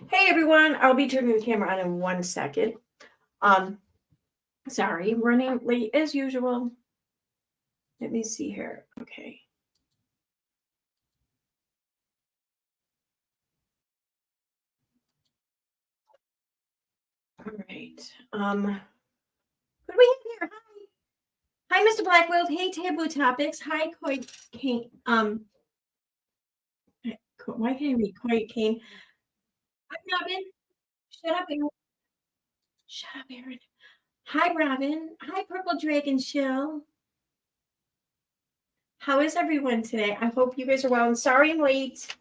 Hey everyone, I'll be turning the camera on in 1 second. Sorry, running late as usual. Let me see here. Okay. All right. What do we have here? Hi, Mr. Blackwill. Hey, Taboo Topics. Hi, Koi Kane. Why can't I read Koi Kane? Hi, Robin. Shut up, Aaron. Shut up, Aaron. Hi, Robin. Hi, Purple Dragon Chill. How is everyone today? I hope you guys are well. And sorry I'm late.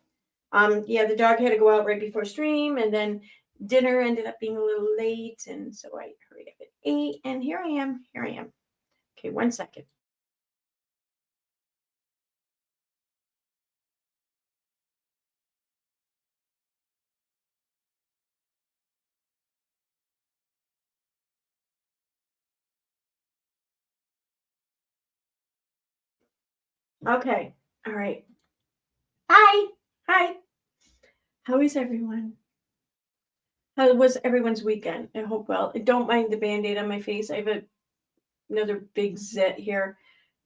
Yeah, the dog had to go out right before stream, and then dinner ended up being a little late, and so I hurried up at 8, and here I am. Okay, 1 second. Okay, all right. Hi. How is everyone? How was everyone's weekend? I hope well. Don't mind the Band-Aid on my face. I have another big zit here,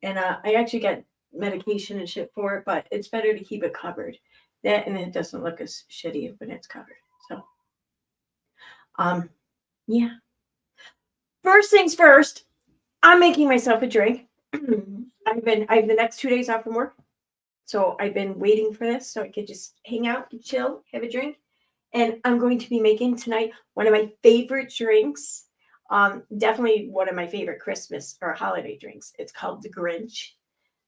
and I actually got medication and shit for it, but it's better to keep it covered. That, and it doesn't look as shitty when it's covered. So, yeah. First things first, I'm making myself a drink. I have the next 2 days off from work. So I've been waiting for this so I could just hang out and chill, have a drink. And I'm going to be making tonight one of my favorite drinks. Definitely one of my favorite Christmas or holiday drinks. It's called the Grinch.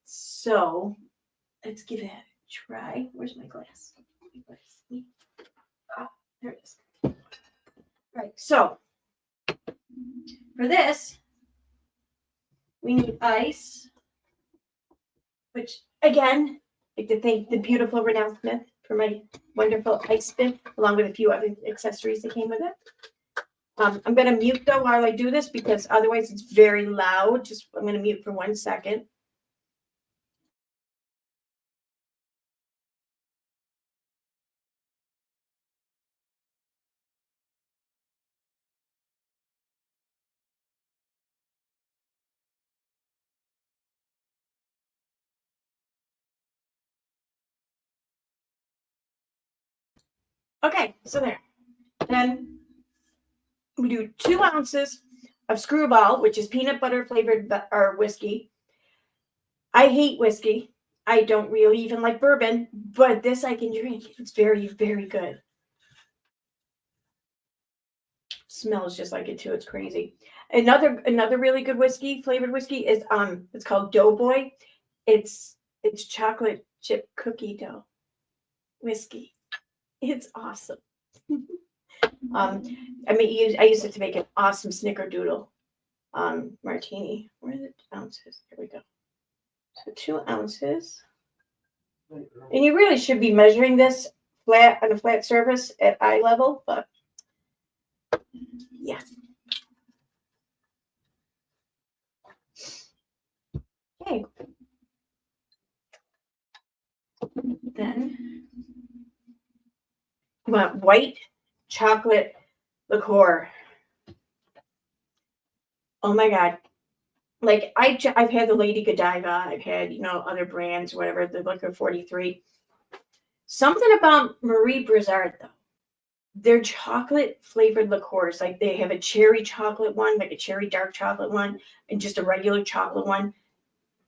So let's give it a try. Where's my glass? Ah, there it is. All right. So for this, we need ice, which again, I'd like to thank the beautiful Renelle Smith for my wonderful ice spin, along with a few other accessories that came with it. I'm going to mute though while I do this because otherwise it's very loud. I'm going to mute for 1 second. Okay, so there. Then we do 2 ounces of Screwball, which is peanut butter flavored or whiskey. I hate whiskey. I don't really even like bourbon, but this I can drink. It's very, very good. Smells just like it too. It's crazy. Another really good whiskey, flavored whiskey is it's called Doughboy. It's chocolate chip cookie dough whiskey. It's awesome. I used it to make an awesome snickerdoodle martini. Where are the ounces? Here we go. So 2 ounces. And you really should be measuring this flat on a flat surface at eye level, but yeah. Okay. Then you want white chocolate liqueur. Oh my God. Like I've had the Lady Godiva, I've had, other brands, whatever, the Liquor 43. Something about Marie Brizard though. Their chocolate flavored liqueurs, like they have a cherry chocolate one, like a cherry dark chocolate one, and just a regular chocolate one.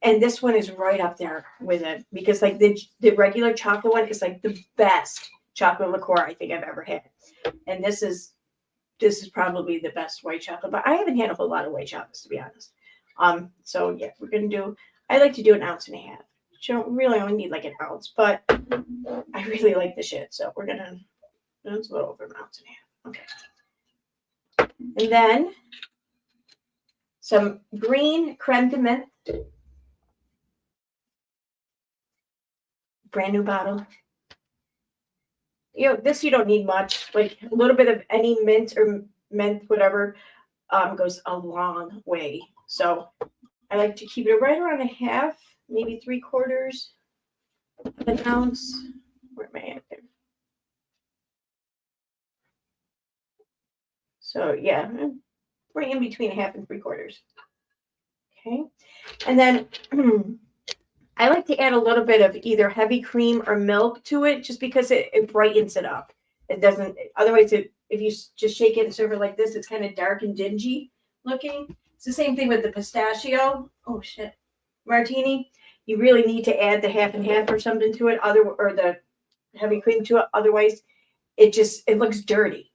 And this one is right up there with it because like the regular chocolate one is like the best chocolate liqueur I think I've ever had. And this is probably the best white chocolate, but I haven't had a whole lot of white chocolates to be honest. So yeah, I like to do 1.5 ounces. You don't really only need like an ounce, but I really like the shit. So it's a little over 1.5 ounces. Okay. And then some green creme de menthe. Brand new bottle. This you don't need much. Like a little bit of any mint or menthe, whatever, goes a long way. So I like to keep it right around 1/2, maybe 3/4 of an ounce. Where am I at there? So yeah, right in between 1/2 and 3/4. Okay. And then I like to add a little bit of either heavy cream or milk to it just because it brightens it up. It doesn't, otherwise, if you just shake it and serve it like this, it's kind of dark and dingy looking. It's the same thing with the pistachio. Oh, shit. Martini. You really need to add the 1/2 and 1/2 or something to it, or the heavy cream to it. Otherwise, it looks dirty.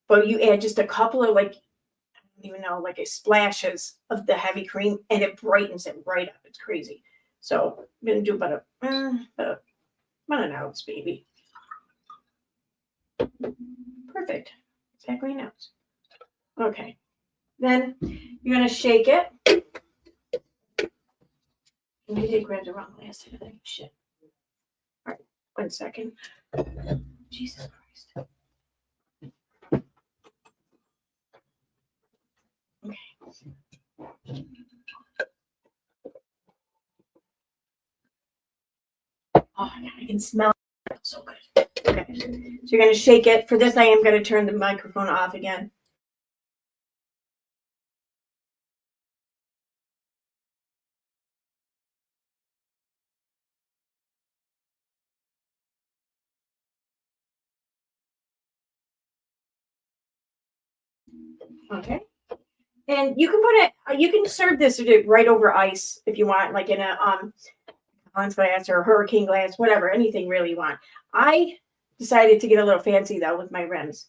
But you add just a couple of, like, I don't even know, like a splashes of the heavy cream, and it brightens it right up. It's crazy. So I'm gonna do about an ounce, baby. Perfect. Exactly an ounce. Okay. Then you're gonna shake it. I did grab the wrong glass. Shit. All right. 1 second. Jesus Christ. Okay. Oh, I can smell it. So good. Okay. So you're going to shake it. For this, I am going to turn the microphone off again. Okay. And you can you can serve this right over ice if you want, like in a Hans glass or a hurricane glass, whatever, anything really you want. I decided to get a little fancy though with my rims.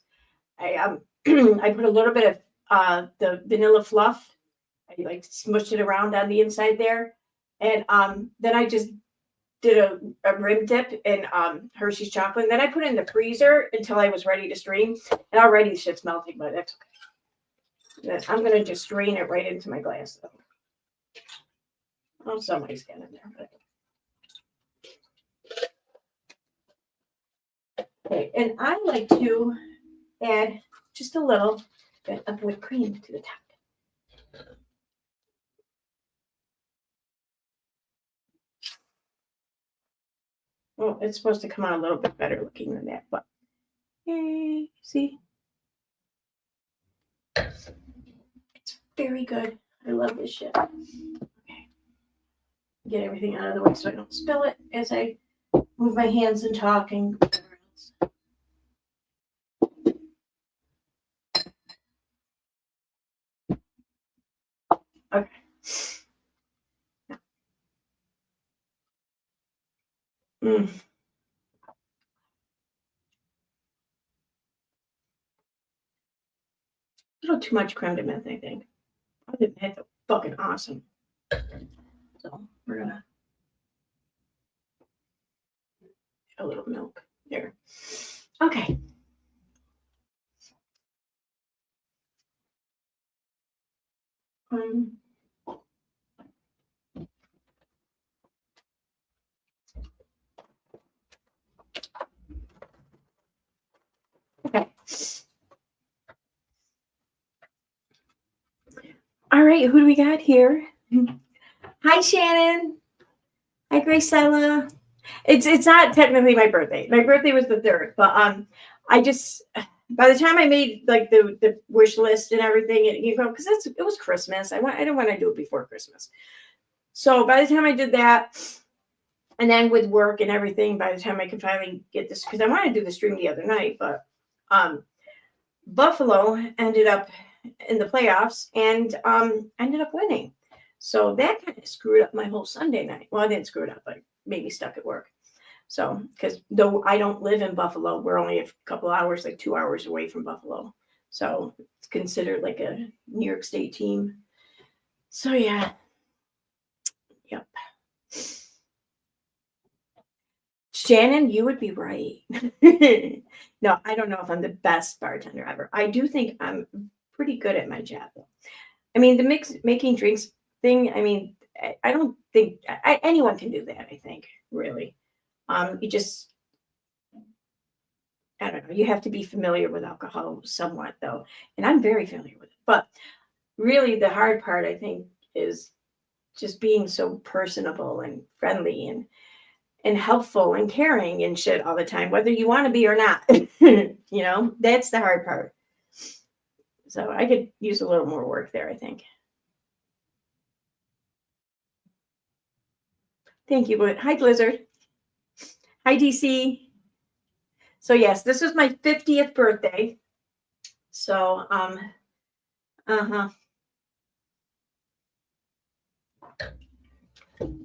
I I put a little bit of the vanilla fluff. I like smushed it around on the inside there, and then I just did a rim dip in Hershey's chocolate. And then I put it in the freezer until I was ready to stream, and already the shit's melting, but that's okay. I'm gonna just strain it right into my glass though. Oh, somebody's getting in there. But... Okay, and I like to add just a little bit of whipped cream to the top. Well, it's supposed to come out a little bit better looking than that, but yay, see? It's very good. I love this shit. Okay. Get everything out of the way so I don't spill it as I move my hands and talking. Okay. Mm. A little too much creme de menthe, I think. I think that's fucking awesome. So we're gonna a little milk there. Okay. Okay. All right, who do we got here? Hi, Shannon. Hi, Gracella. It's not technically my birthday. My birthday was the 3rd, but I just by the time I made like the wish list and everything, because it was Christmas. I didn't want to do it before Christmas. So by the time I did that, and then with work and everything, by the time I could finally get this, because I wanted to do the stream the other night, but Buffalo ended up in the playoffs and ended up winning. So that kind of screwed up my whole Sunday night. Well, I didn't screw it up, but made me stuck at work. So, because though I don't live in Buffalo, we're only a couple hours, like 2 hours away from Buffalo. So it's considered like a New York State team. So yeah. Yep. Shannon, you would be right. No, I don't know if I'm the best bartender ever. I do think I'm pretty good at my job. I mean, the making drinks thing, I mean, I don't think anyone can do that, I think, really. You just, I don't know, you have to be familiar with alcohol somewhat, though. And I'm very familiar with it. But really, the hard part, I think, is just being so personable and friendly and helpful and caring and shit all the time, whether you want to be or not. That's the hard part. So I could use a little more work there, I think. Thank you. Hi, Blizzard. Hi, DC. So yes, this was my 50th birthday. So,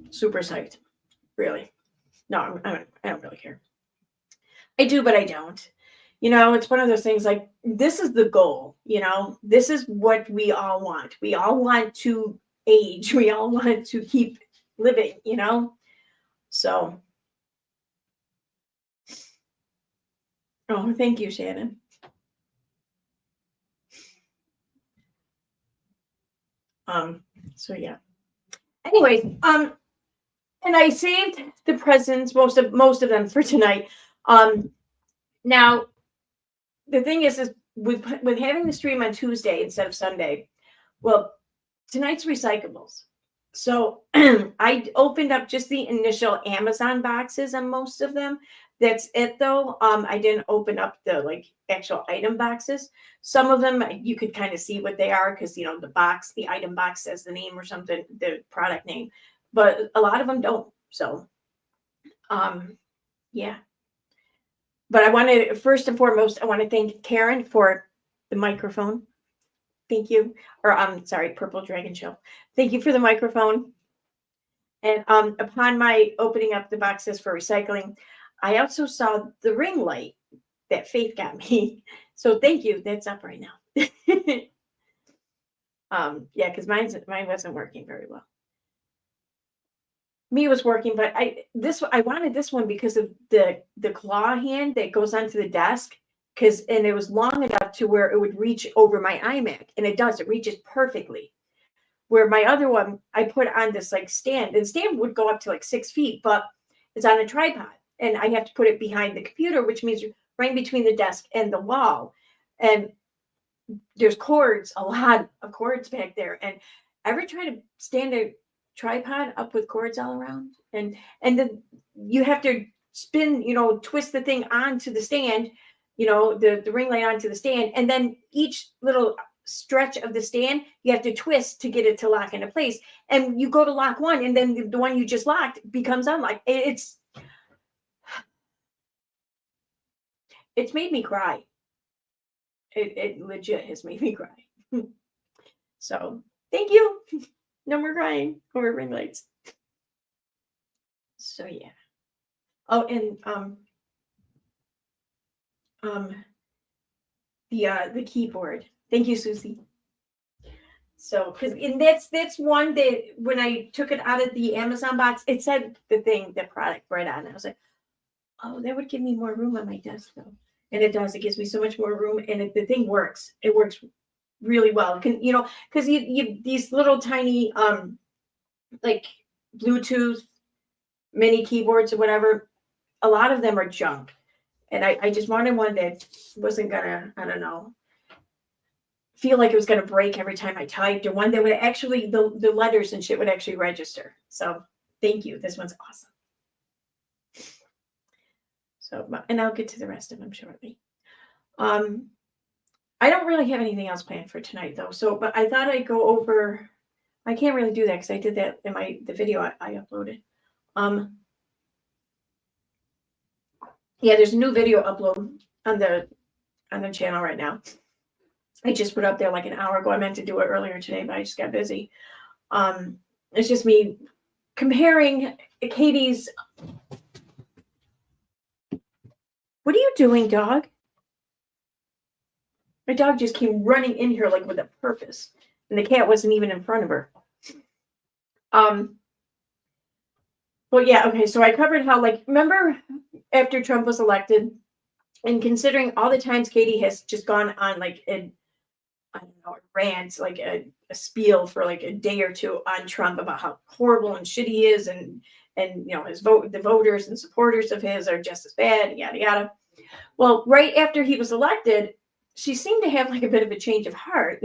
super psyched. Really. No, I don't really care. I do, but I don't. It's one of those things like, this is the goal, this is what we all want. We all want to age. We all want to keep living, So, oh, thank you, Shannon. So yeah. Anyways, and I saved the presents, most of them for tonight. Now the thing is with having the stream on Tuesday instead of Sunday, well, tonight's recyclables. So I opened up just the initial Amazon boxes on most of them. That's it though. I didn't open up the actual item boxes. Some of them you could kind of see what they are because the item box says the name or something, the product name, but a lot of them don't. So yeah. But I wanted, first and foremost, I want to thank Karen for the microphone. Thank you. Or I'm sorry, Purple Dragon Show. Thank you for the microphone. And upon my opening up the boxes for recycling, I also saw the ring light that Faith got me. So thank you. That's up right now. Yeah, because mine wasn't working very well. Me was working, but I wanted this one because of the claw hand that goes onto the desk, and it was long enough to where it would reach over my iMac, and it does. It reaches perfectly. Where my other one, I put on this stand, and stand would go up to 6 feet, but it's on a tripod, and I have to put it behind the computer, which means right between the desk and the wall, and there's cords, a lot of cords back there, and ever try to stand a tripod up with cords all around, and then you have to spin, twist the thing onto the stand, the ring light onto the stand, and then each little stretch of the stand you have to twist to get it to lock into place, and you go to lock one, and then the one you just locked becomes unlocked. It's made me cry. It legit has made me cry. So thank you. No more crying over ring lights. So yeah. Oh, and the keyboard. Thank you, Susie. So, that's one that when I took it out of the Amazon box, it said the product right on it. I was like, oh, that would give me more room on my desk though. And it does. It gives me so much more room, and the thing works. It works really well. It can, because you these little tiny Bluetooth mini keyboards or whatever, a lot of them are junk. And I just wanted one that wasn't gonna, I don't know, feel like it was gonna break every time I typed, or one that would actually, the letters and shit would actually register. So thank you. This one's awesome. So, and I'll get to the rest of them shortly. I don't really have anything else planned for tonight though. So, but I thought I'd go over, I can't really do that because I did that in the video I uploaded. Yeah, there's a new video upload on the channel right now. I just put up there like an hour ago. I meant to do it earlier today, but I just got busy. It's just me comparing Katie's. What are you doing, dog? My dog just came running in here with a purpose, and the cat wasn't even in front of her. Well, yeah, okay. So I covered how, remember after Trump was elected, and considering all the times Katie has just gone on a rant, a spiel for a day or two on Trump about how horrible and shit he is, and the voters and supporters of his are just as bad, yada yada. Well, right after he was elected, she seemed to have a bit of a change of heart,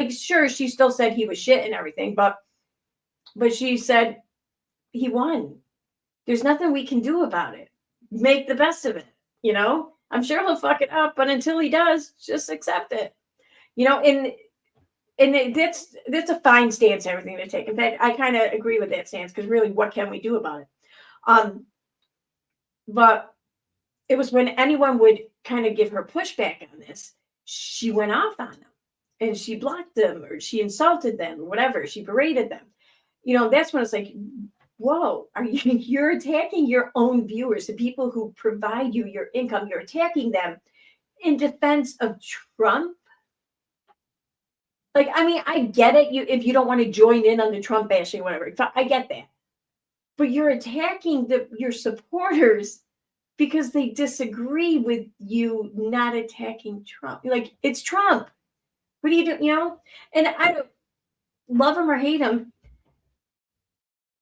sure, she still said he was shit and everything, but she said he won. There's nothing we can do about it. Make the best of it, I'm sure he'll fuck it up, but until he does, just accept it. And that's a fine stance, everything to take. In fact, I kind of agree with that stance because really, what can we do about it? But it was when anyone would kind of give her pushback on this, she went off on them and she blocked them or she insulted them or whatever. She berated them. That's when it's like, whoa, you're attacking your own viewers, the people who provide you your income. You're attacking them in defense of Trump. Like, I mean, I get it. If you don't want to join in on the Trump bashing, whatever, I get that. But you're attacking your supporters because they disagree with you not attacking Trump. Like, it's Trump. What do you do? And I don't love him or hate him.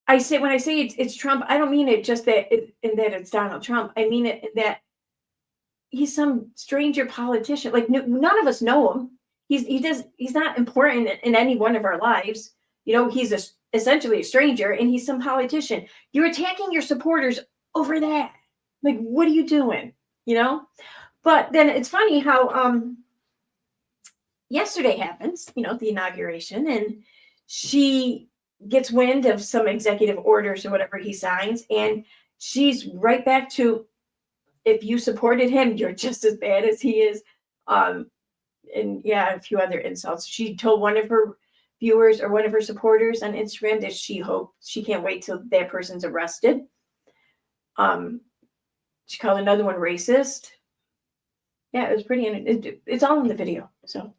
When I say it's Trump, I don't mean it just that it's Donald Trump. I mean it that he's some stranger politician. Like, none of us know him. He's not important in any one of our lives. He's essentially a stranger, and he's some politician. You're attacking your supporters over that. Like, what are you doing? But then it's funny how yesterday happens, the inauguration, and she gets wind of some executive orders or whatever he signs, and she's right back to, if you supported him, you're just as bad as he is. And yeah, a few other insults. She told one of her viewers or one of her supporters on Instagram that she can't wait till that person's arrested. She called another one racist. Yeah, it was pretty. It's all in the video. So.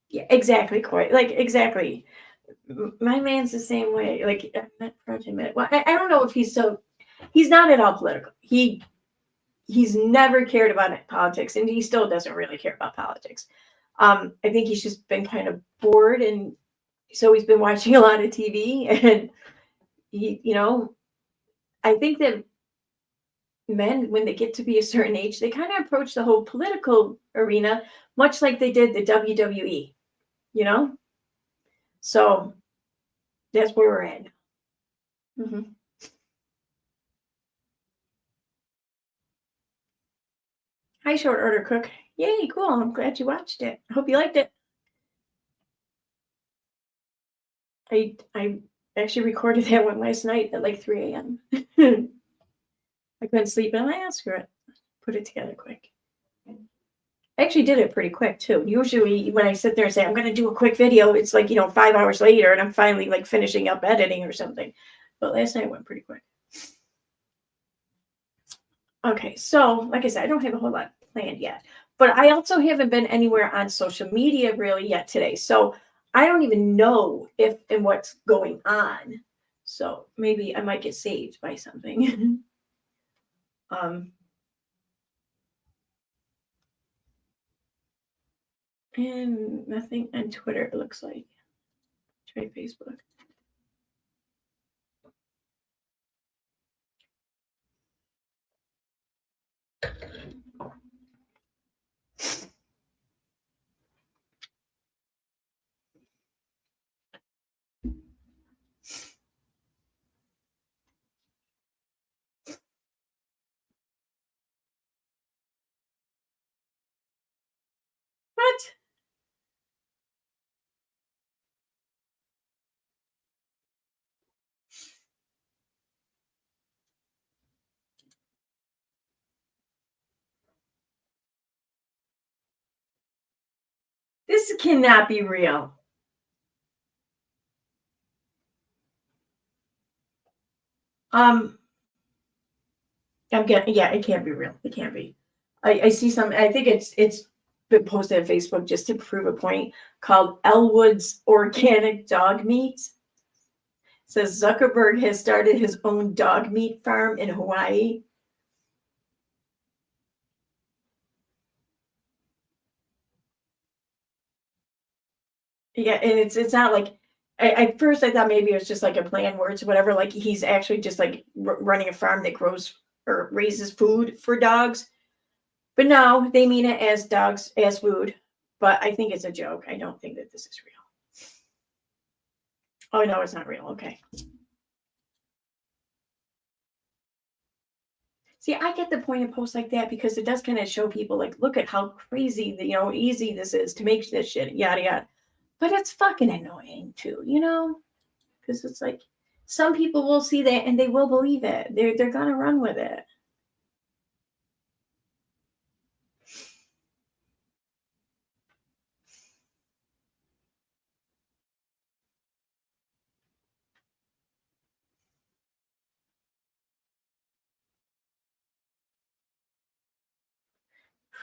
Yeah, exactly, Coy. Like, exactly. My man's the same way. Like, I'm not proud to admit it. Well, I don't know if he's not at all political. He's never cared about politics, and he still doesn't really care about politics. I think he's just been kind of bored, and so he's been watching a lot of TV. And I think that men, when they get to be a certain age, they kind of approach the whole political arena much like they did the WWE. So that's where we're at. Mm-hmm. Hi, Short Order Cook. Yay, cool. I'm glad you watched it. I hope you liked it. I actually recorded that one last night at like 3 a.m. I couldn't sleep, and I asked her, put it together quick. I actually did it pretty quick too. Usually when I sit there and say, I'm going to do a quick video, it's like, 5 hours later and I'm finally like finishing up editing or something. But last night went pretty quick. Okay, so like I said, I don't have a whole lot planned yet, but I also haven't been anywhere on social media really yet today. So I don't even know if and what's going on. So maybe I might get saved by something. And nothing on Twitter, it looks like. Try Facebook. What? This cannot be real. I'm getting, yeah, it can't be real. It can't be. I see some, I think it's been posted on Facebook just to prove a point, called Elwood's Organic Dog Meat. It says Zuckerberg has started his own dog meat farm in Hawaii. Yeah, and it's not like, at first I thought maybe it was just like a play on words or whatever. Like he's actually just like running a farm that grows or raises food for dogs. But no, they mean it as dogs, as food. But I think it's a joke. I don't think that this is real. Oh, no, it's not real. Okay. See, I get the point of posts like that because it does kind of show people like, look at how crazy, easy this is to make this shit, yada yada. But it's fucking annoying too, because it's like some people will see that and they will believe it. They're gonna run with it.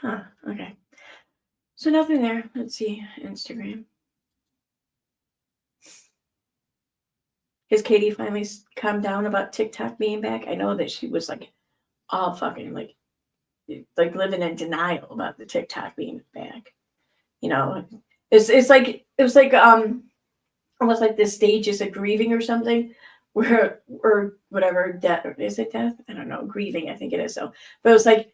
Huh. Okay. So nothing there. Let's see. Instagram. Has Katie finally calmed down about TikTok being back? I know that she was like all fucking like living in denial about the TikTok being back. It's like it was like almost like the stages of grieving or something, where or whatever, death, is it death? I don't know, grieving, I think it is. So, but it was like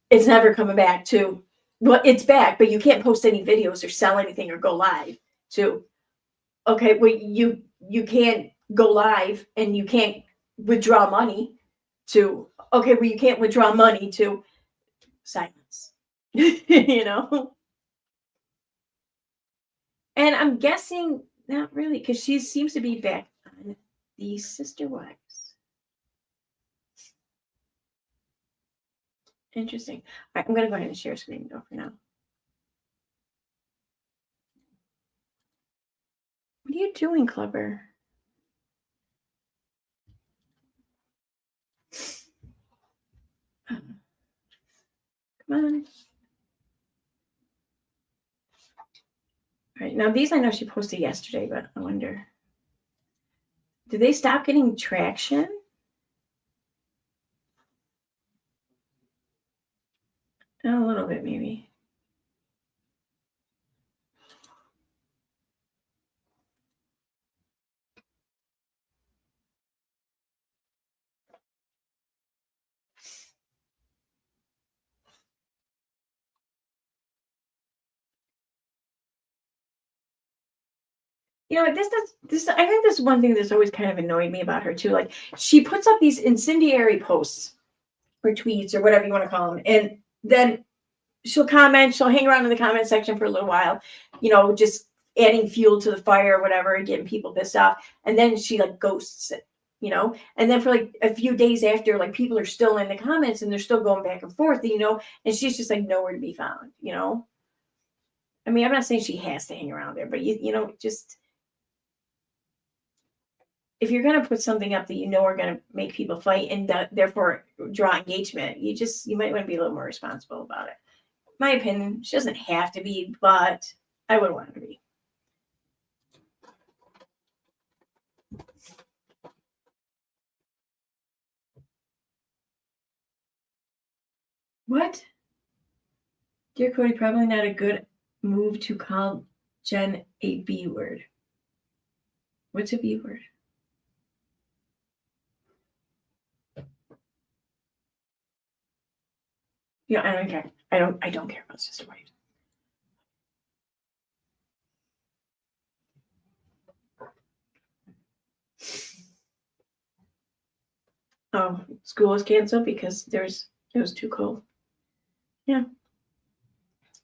it's never coming back to, well, it's back, but you can't post any videos or sell anything or go live to, okay, well, you can't go live and you can't withdraw money to, okay, well, you can't withdraw money to silence. And I'm guessing not really, because she seems to be back on the Sister Wives. Interesting. All right, I'm going to go ahead and share screen though for now. What are you doing, Clubber? Come on. All right, now these I know she posted yesterday, but I wonder, did they stop getting traction? A little bit, maybe. This I think this is one thing that's always kind of annoyed me about her too. Like, she puts up these incendiary posts or tweets or whatever you want to call them, and then she'll comment, she'll hang around in the comment section for a little while, just adding fuel to the fire or whatever, and getting people pissed off, and then she like ghosts it, and then for like a few days after, like people are still in the comments and they're still going back and forth, and she's just like nowhere to be found. I mean, I'm not saying she has to hang around there, but just if you're going to put something up that are going to make people fight and therefore draw engagement, you might want to be a little more responsible about it. My opinion, she doesn't have to be, but I would want her to be. What? Dear Cody, probably not a good move to call Jen a B word. What's a B word? I don't care. I don't care about Sister Wives. Oh, school was canceled because it was too cold. Yeah.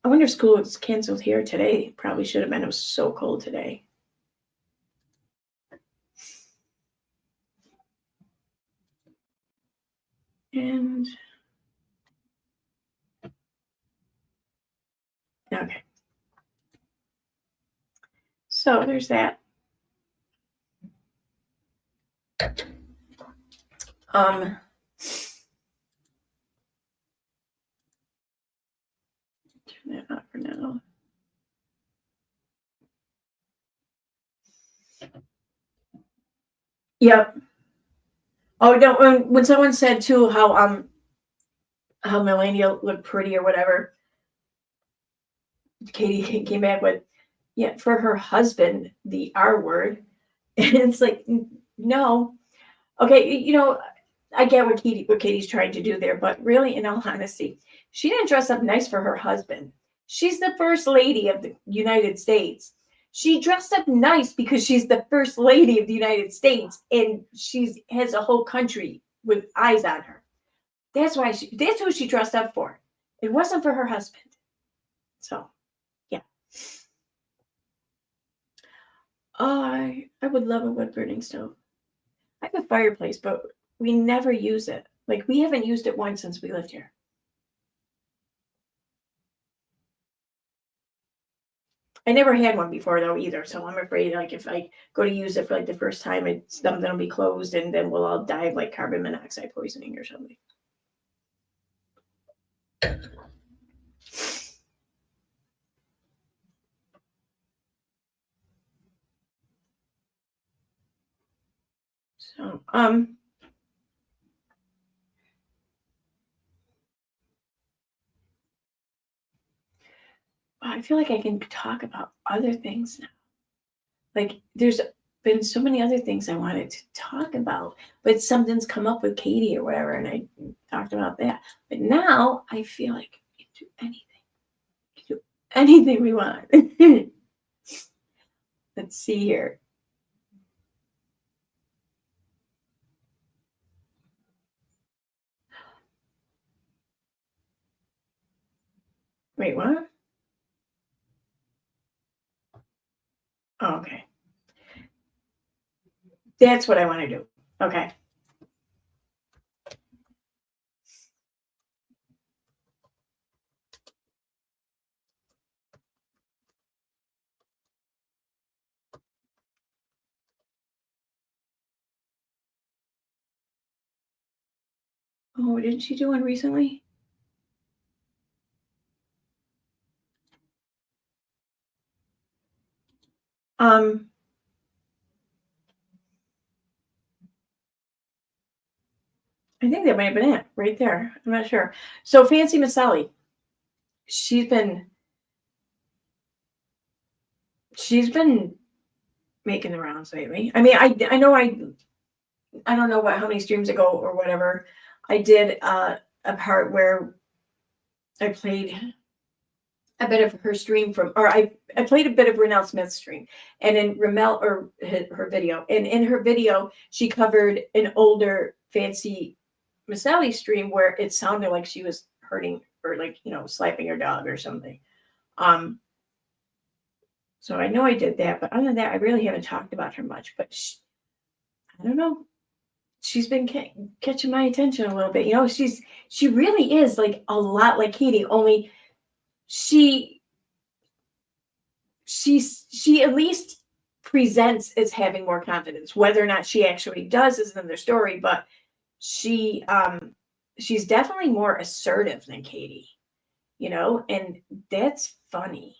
I wonder if school was canceled here today. Probably should have been. It was so cold today. And okay. So there's that. Turn that off for now. Yep. Oh, no, when someone said too how Melania looked pretty or whatever, Katie came back with, yeah, for her husband, the R word. And it's like, no. Okay, I get what Katie's trying to do there, but really, in all honesty, she didn't dress up nice for her husband. She's the first lady of the United States. She dressed up nice because she's the first lady of the United States, and she has a whole country with eyes on her. That's who she dressed up for. It wasn't for her husband. So, yeah. I would love a wood burning stove. I have a fireplace, but we never use it. Like, we haven't used it once since we lived here. I never had one before though either, so I'm afraid like if I go to use it for like the first time, it's something that'll be closed, and then we'll all die of like carbon monoxide poisoning or something. So, I feel like I can talk about other things now. Like, there's been so many other things I wanted to talk about, but something's come up with Katie or whatever, and I talked about that. But now I feel like we can do anything. We can do anything we want. Let's see here. Wait, what? Oh, okay. That's what I want to do. Okay. Oh, didn't she do one recently? Um, I think that might have been it right there. I'm not sure. So Fancy Miss Sally, she's been making the rounds lately. I mean, I know I don't know how many streams ago or whatever I did a part where I played a bit of her stream from, or I played a bit of Renelle Smith's stream, and in Ramel or her video, and in her video she covered an older Fancy Miss Sally stream where it sounded like she was hurting or like slapping her dog or something. So I know I did that, but other than that, I really haven't talked about her much. But I don't know. She's been catching my attention a little bit. She really is like a lot like Katie. Only she at least presents as having more confidence. Whether or not she actually does is another story. But she's definitely more assertive than Katie. And that's funny.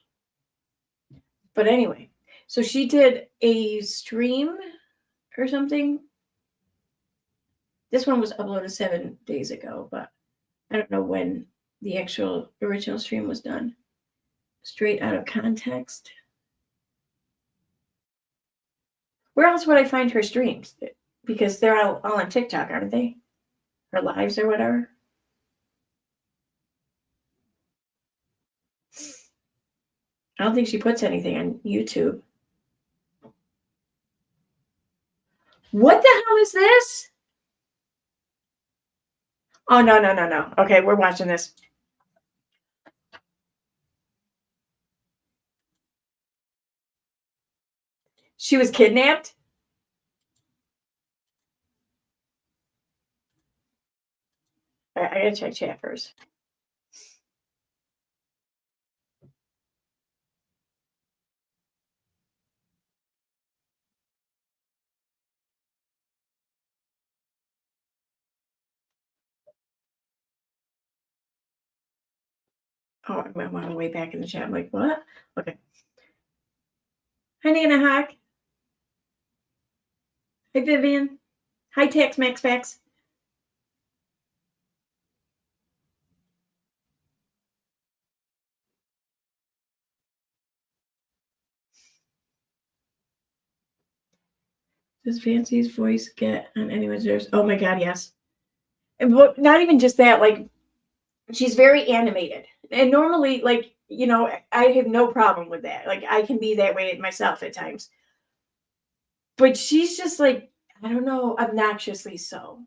But anyway, so she did a stream or something. This one was uploaded 7 days ago, but I don't know when the actual original stream was done. Straight out of context. Where else would I find her streams? Because they're all on TikTok, aren't they? Her lives or whatever. I don't think she puts anything on YouTube. What the hell is this? Oh, no. Okay, we're watching this. She was kidnapped? I gotta check chat first. Oh, I'm way back in the chat. I'm like, what? Okay. Hi, Nana Hawk. Hi, Vivian. Hi, Tex Max Fax. Does Fancy's voice get on anyone's nerves? Oh my God, yes. And not even just that, like, she's very animated. And normally, like, I have no problem with that. Like, I can be that way myself at times. But she's just like, I don't know, obnoxiously so.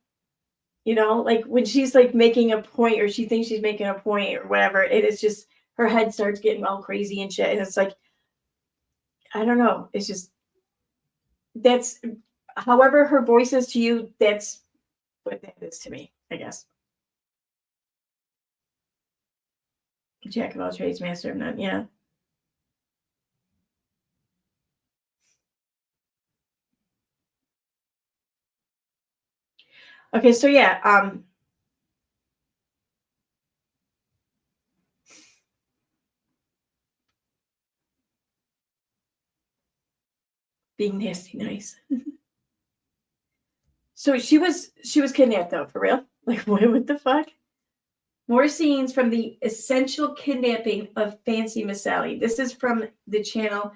You know, like when she's like making a point or she thinks she's making a point or whatever, it is just her head starts getting all crazy and shit. And it's like, I don't know. It's just, that's however her voice is to you, that's what that is to me, I guess. Jack of all trades, master of none. Yeah. Okay, so yeah, being nasty nice. So she was kidnapped though, for real? Like what the fuck? More scenes from the essential kidnapping of Fancy Miss Sally. This is from the channel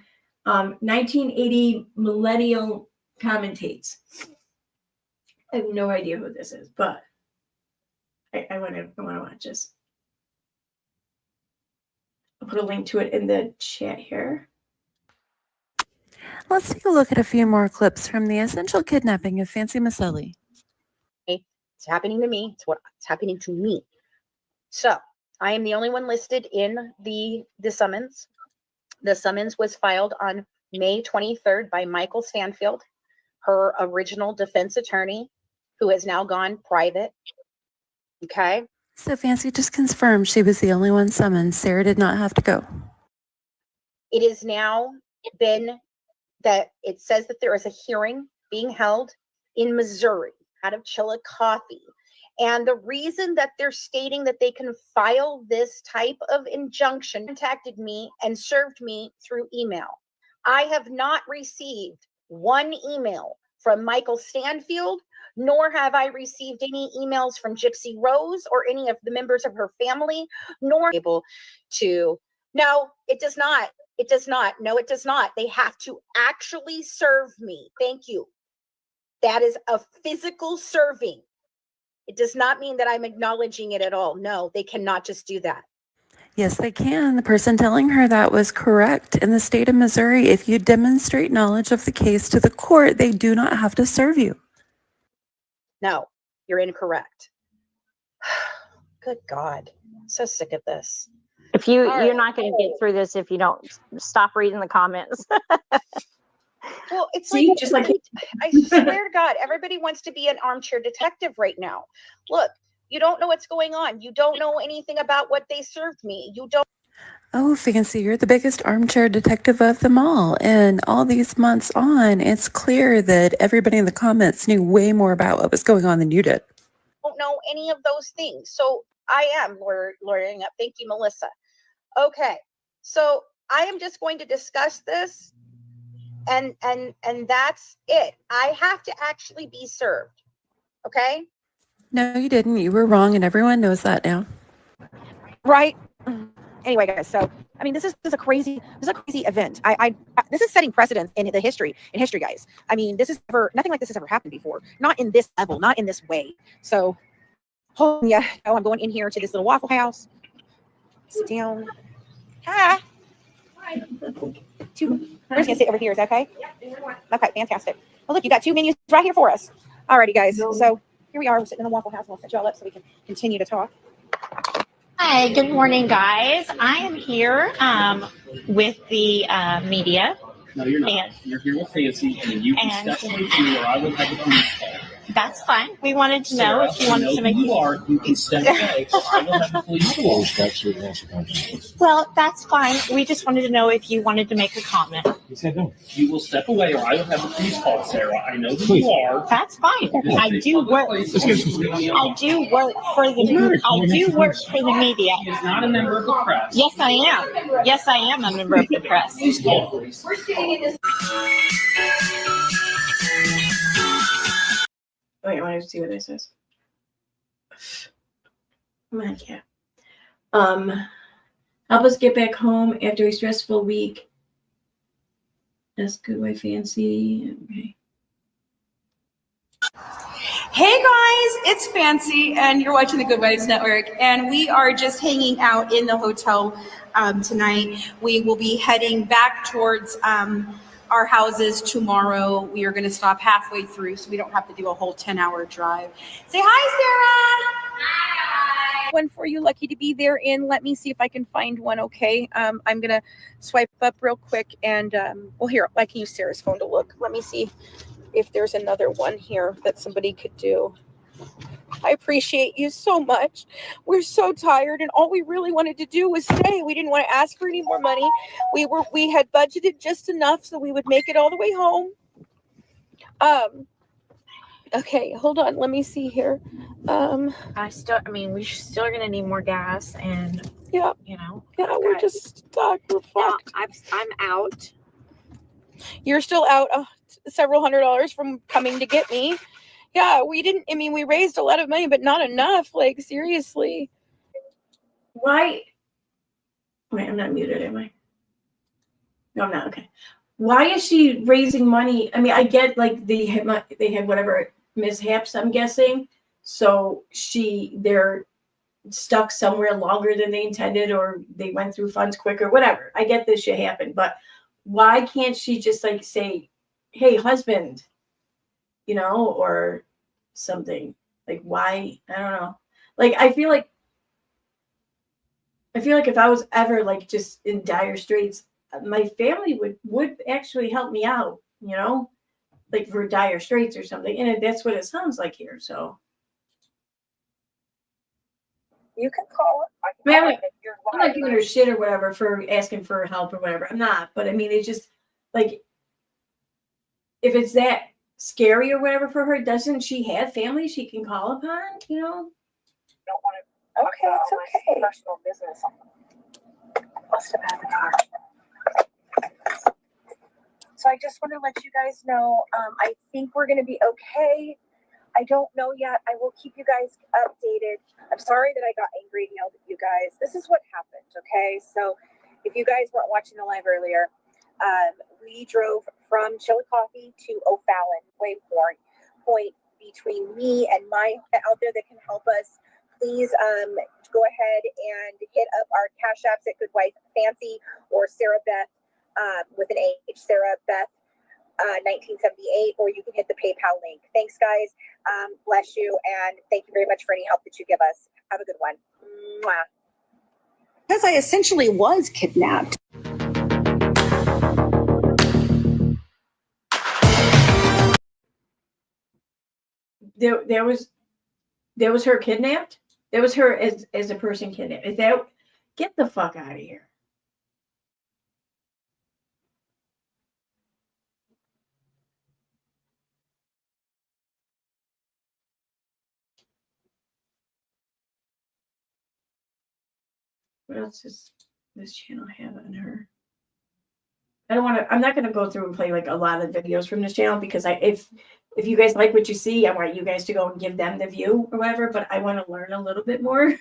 1980 Millennial Commentates. I have no idea who this is, but I want to watch this. I'll put a link to it in the chat here. Let's take a look at a few more clips from the essential kidnapping of Fancy Miss Sally. It's happening to me. It's what's happening to me. So I am the only one listed in the summons. The summons was filed on May 23rd by Michael Stanfield, her original defense attorney, who has now gone private. Okay. So Fancy just confirmed she was the only one summoned. Sarah did not have to go. It is now been that it says that there is a hearing being held in Missouri out of Chillicothe. And the reason that they're stating that they can file this type of injunction contacted me and served me through email. I have not received one email from Michael Stanfield, nor have I received any emails from Gypsy Rose or any of the members of her family, nor able to. No, it does not. It does not. No, it does not. They have to actually serve me. Thank you. That is a physical serving. It does not mean that I'm acknowledging it at all. No, they cannot just do that. Yes, they can. The person telling her that was correct. In the state of Missouri, if you demonstrate knowledge of the case to the court, they do not have to serve you. No, you're incorrect. Good God. I'm so sick of this. If you're not going to get through this if you don't stop reading the comments. Well, it's See, like, just like I swear to God, everybody wants to be an armchair detective right now. Look, you don't know what's going on. You don't know anything about what they served me. You don't. Oh, Fancy, you're the biggest armchair detective of them all. And all these months on, it's clear that everybody in the comments knew way more about what was going on than you did. Don't know any of those things. So I am lawyering up. Thank you, Melissa. Okay. So I am just going to discuss this. And that's it. I have to actually be served. Okay? No, you didn't. You were wrong, and everyone knows that now. Right. Anyway, guys. So, I mean, this is a crazy event. I this is setting precedent in history, guys. I mean, nothing like this has ever happened before. Not in this level, not in this way. So, I'm going in here to this little Waffle House. Sit down. Hi. We're just gonna sit over here. Is that okay? Okay, fantastic. Well, look, you got two menus right here for us. Alrighty, guys. So here we are. We're sitting in the Waffle House. We'll set y'all up so we can continue to talk. Hi, good morning, guys. I am here with the media. No, you're not. And, you're here with Fancy, and you can step away too, or I will have the police call. That's fine. We wanted to know if you wanted to make. You can step away, or I will have the police call. Well, that's fine. We just wanted to know if you wanted to make a comment. You said no. You will step away, or I will have the police call, Sarah. I know who you are. That's fine. I do work for the media. He's not a member of the press. Yes, I am. Yes, I am a member of the press. Please call. wait, I want to see what this is. Come on, cat. Help us get back home after a stressful week. That's good way, Fancy. Okay. Hey guys, it's Fancy, and you're watching the Good Vibes Network, and we are just hanging out in the hotel tonight. We will be heading back towards our houses tomorrow. We are going to stop halfway through so we don't have to do a whole 10-hour drive. Say hi, Sarah. Hi. One for you, lucky to be there in. Let me see if I can find one. Okay. I'm going to swipe up real quick and, well, here, I can use Sarah's phone to look. Let me see if there's another one here that somebody could do. I appreciate you so much. We're so tired, and all we really wanted to do was stay. We didn't want to ask for any more money. We had budgeted just enough so we would make it all the way home. Okay, hold on. Let me see here. we're still gonna need more gas, and Yeah, we're just stuck. We're fucked. I'm out. You're still out several $100s from coming to get me. Yeah, we raised a lot of money, but not enough. Like, seriously. Why? Wait, I'm not muted, am I? No, I'm not. Okay. Why is she raising money? I mean, I get like they had whatever mishaps, I'm guessing. So they're stuck somewhere longer than they intended, or they went through funds quicker, whatever. I get this shit happened, but why can't she just like say, hey, husband, or something? Like, why? I don't know. Like, I feel like if I was ever like just in dire straits, my family would actually help me out, like for dire straits or something. And that's what it sounds like here. So You can call it. I'm not giving her shit or whatever for asking for help or whatever. I'm not. But I mean, it's just like, if it's that scary or whatever for her, doesn't she have family she can call upon? Don't want to. Okay, it's okay. Personal business. Must have had the car. So I just want to let you guys know, I think we're going to be okay. I don't know yet. I will keep you guys updated. I'm sorry that I got angry and yelled at you guys. This is what happened, okay? So if you guys weren't watching the live earlier, we drove from Chillicothe to O'Fallon, point between me and my out there that can help us. Please go ahead and hit up our Cash Apps at Good Wife Fancy or Sarah Beth with an H, Sarah Beth 1978, or you can hit the PayPal link. Thanks, guys. Bless you, and thank you very much for any help that you give us. Have a good one. Mwah. Because I essentially was kidnapped. There was her kidnapped. That was her as a person kidnapped. Is that? Get the fuck out of here. What else does this channel have on her? I'm not going to go through and play like a lot of videos from this channel, because if you guys like what you see, I want you guys to go and give them the view or whatever, but I want to learn a little bit more.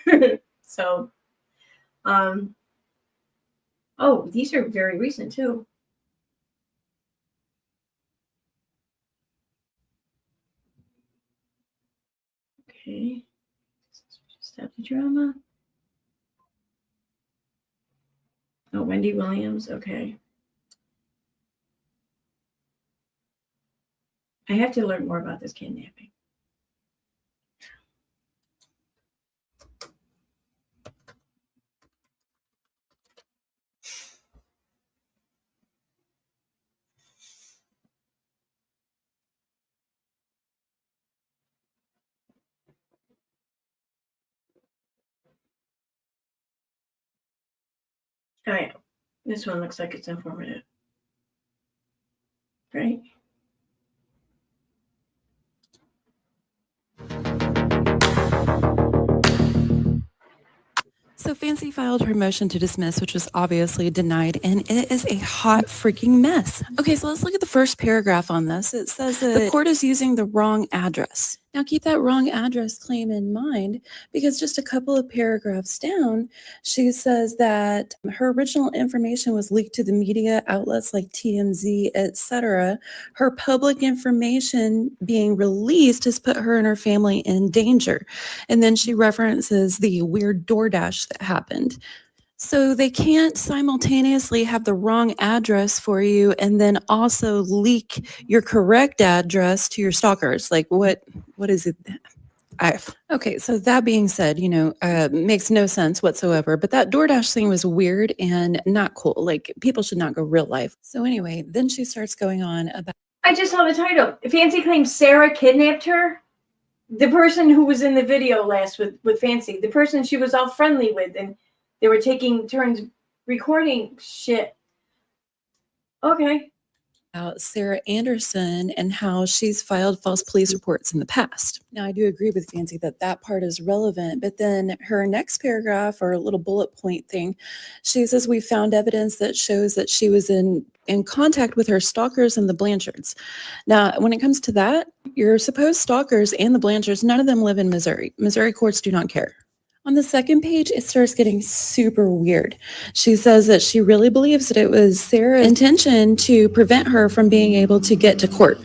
So, oh, these are very recent too. Okay. Stop the drama. Oh, Wendy Williams. Okay. I have to learn more about this kidnapping. Oh yeah, this one looks like it's informative, right? So Fancy filed her motion to dismiss, which was obviously denied, and it is a hot freaking mess. Okay, so let's look at the first paragraph on this. It says that the court is using the wrong address. Now keep that wrong address claim in mind, because just a couple of paragraphs down, she says that her original information was leaked to the media outlets like TMZ, etc. Her public information being released has put her and her family in danger. And then she references the weird DoorDash that happened. So they can't simultaneously have the wrong address for you and then also leak your correct address to your stalkers. Like what is it? Okay, so that being said, makes no sense whatsoever. But that DoorDash thing was weird and not cool. Like people should not go real life. So anyway, then she starts going on about. I just saw the title. Fancy claims Sarah kidnapped her. The person who was in the video last with Fancy, the person she was all friendly with, and they were taking turns recording shit. Okay. About Sarah Anderson and how she's filed false police reports in the past. Now, I do agree with Fancy that part is relevant, but then her next paragraph or little bullet point thing, she says, we found evidence that shows that she was in contact with her stalkers and the Blanchards. Now, when it comes to that, your supposed stalkers and the Blanchards, none of them live in Missouri. Missouri courts do not care. On the second page, it starts getting super weird. She says that she really believes that it was Sarah's intention to prevent her from being able to get to court.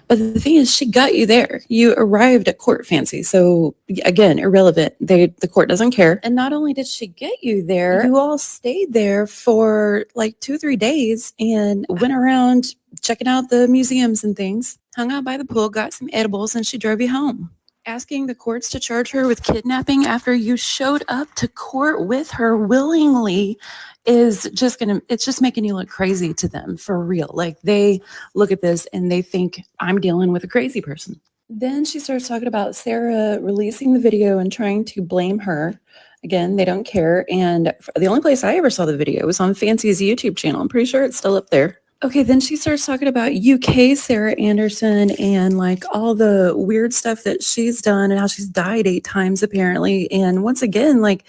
But the thing is, she got you there. You arrived at court, Fancy. So again, irrelevant. The court doesn't care. And not only did she get you there, you all stayed there for like 2-3 days and went around checking out the museums and things, hung out by the pool, got some edibles, and she drove you home. Asking the courts to charge her with kidnapping after you showed up to court with her willingly is it's just making you look crazy to them, for real. Like they look at this and they think I'm dealing with a crazy person. Then she starts talking about Sarah releasing the video and trying to blame her. Again, they don't care. And the only place I ever saw the video was on Fancy's YouTube channel. I'm pretty sure it's still up there. Okay, then she starts talking about UK Sarah Anderson and like all the weird stuff that she's done and how she's died 8 times apparently. And once again, like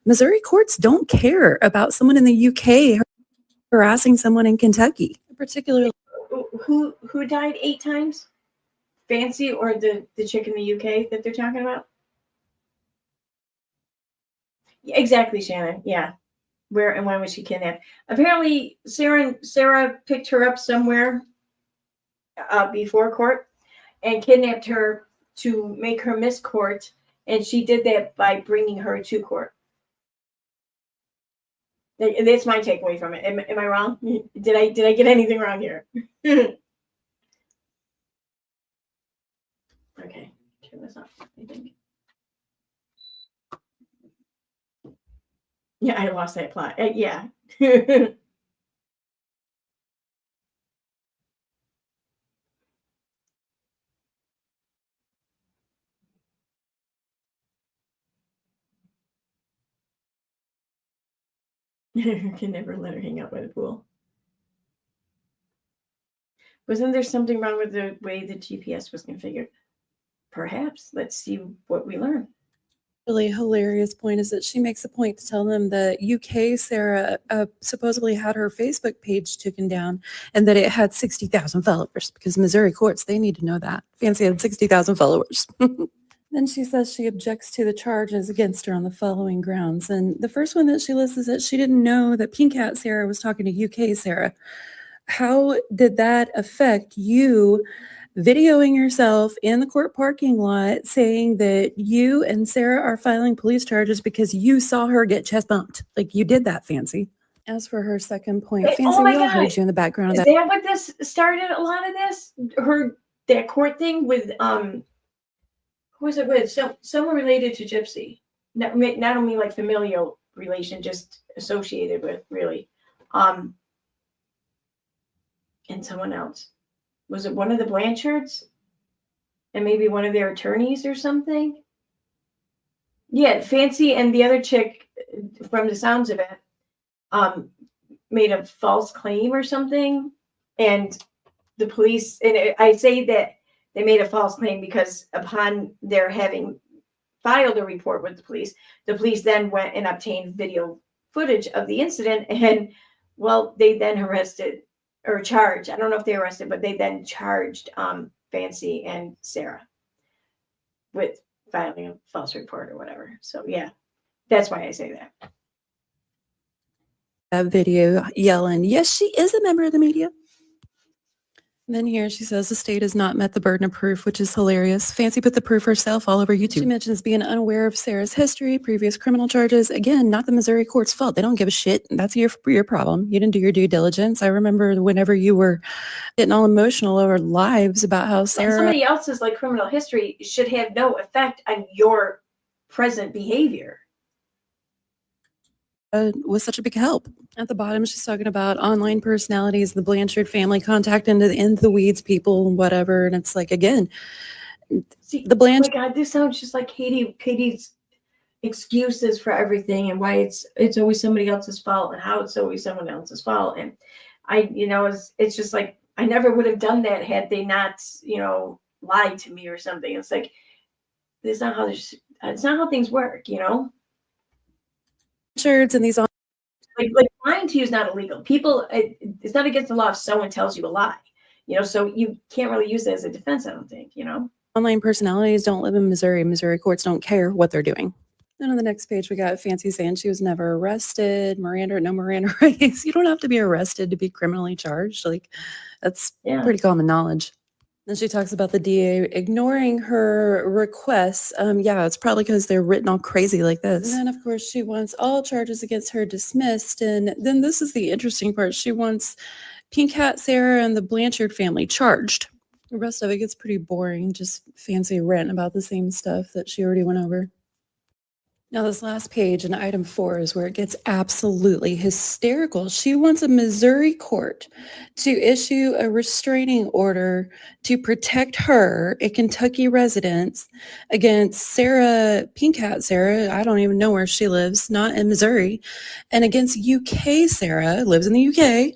Missouri courts don't care about someone in the UK harassing someone in Kentucky, particularly. Who died 8 times? Fancy or the chick in the UK that they're talking about? Yeah, exactly, Shannon. Yeah. Where and when was she kidnapped? Apparently, Sarah picked her up somewhere before court and kidnapped her to make her miss court, and she did that by bringing her to court. That's my takeaway from it. Am I wrong? Did I get anything wrong here? Okay, turn this off. I think. Yeah, I lost that plot. Yeah. You can never let her hang out by the pool. Wasn't there something wrong with the way the GPS was configured? Perhaps. Let's see what we learn. Really hilarious point is that she makes a point to tell them that UK Sarah supposedly had her Facebook page taken down and that it had 60,000 followers because Missouri courts, they need to know that. Fancy had 60,000 followers. Then she says she objects to the charges against her on the following grounds. And the first one that she lists is that she didn't know that Pink Hat Sarah was talking to UK Sarah. How did that affect you videoing yourself in the court parking lot saying that you and Sarah are filing police charges because you saw her get chest bumped? Like you did that, Fancy. As for her second point, Hey, Fancy, oh my we all God. heard you in the background. Is that what this started? A lot of this, that court thing with who was it with? Someone related to Gypsy. Not only like familial relation, just associated with, really. And someone else. Was it one of the Blanchards? And maybe one of their attorneys or something? Yeah, Fancy and the other chick, from the sounds of it, made a false claim or something. And the police, and I say that they made a false claim because upon their having filed a report with the police then went and obtained video footage of the incident. And, well, they then arrested or charged. I don't know if they arrested, but they then charged Fancy and Sarah with filing a false report or whatever. So, yeah, that's why I say that. That video yelling, yes, she is a member of the media. And then here she says the state has not met the burden of proof, which is hilarious. Fancy put the proof herself all over YouTube. She mentions being unaware of Sarah's history, previous criminal charges. Again, not the Missouri court's fault. They don't give a shit. That's your problem. You didn't do your due diligence. I remember whenever you were getting all emotional over lives about how Sarah... Somebody else's like criminal history should have no effect on your present behavior. Was such a big help. At the bottom, she's talking about online personalities, the Blanchard family, contact into the weeds people, whatever. And it's like, again, See, the Blanchard... Oh my God, this sounds just like Katie's excuses for everything and why it's always somebody else's fault and how it's always someone else's fault. And it's just like, I never would have done that had they not, lied to me or something. It's like, it's not how things work, Shirts and these like lying to you is not illegal. People, it's not against the law if someone tells you a lie, so you can't really use it as a defense, I don't think, online personalities don't live in Missouri. Missouri courts don't care what they're doing. Then on the next page, we got Fancy saying she was never arrested. Miranda, no Miranda rights. You don't have to be arrested to be criminally charged. Like, that's pretty common knowledge. Then she talks about the DA ignoring her requests. Yeah, it's probably because they're written all crazy like this. And then, of course, she wants all charges against her dismissed. And then this is the interesting part. She wants Pink Hat Sarah and the Blanchard family charged. The rest of it gets pretty boring, just Fancy ranting about the same stuff that she already went over. Now, this last page in item 4 is where it gets absolutely hysterical. She wants a Missouri court to issue a restraining order to protect her, a Kentucky resident, against Sarah, Pink Hat Sarah, I don't even know where she lives, not in Missouri, and against UK Sarah, lives in the UK,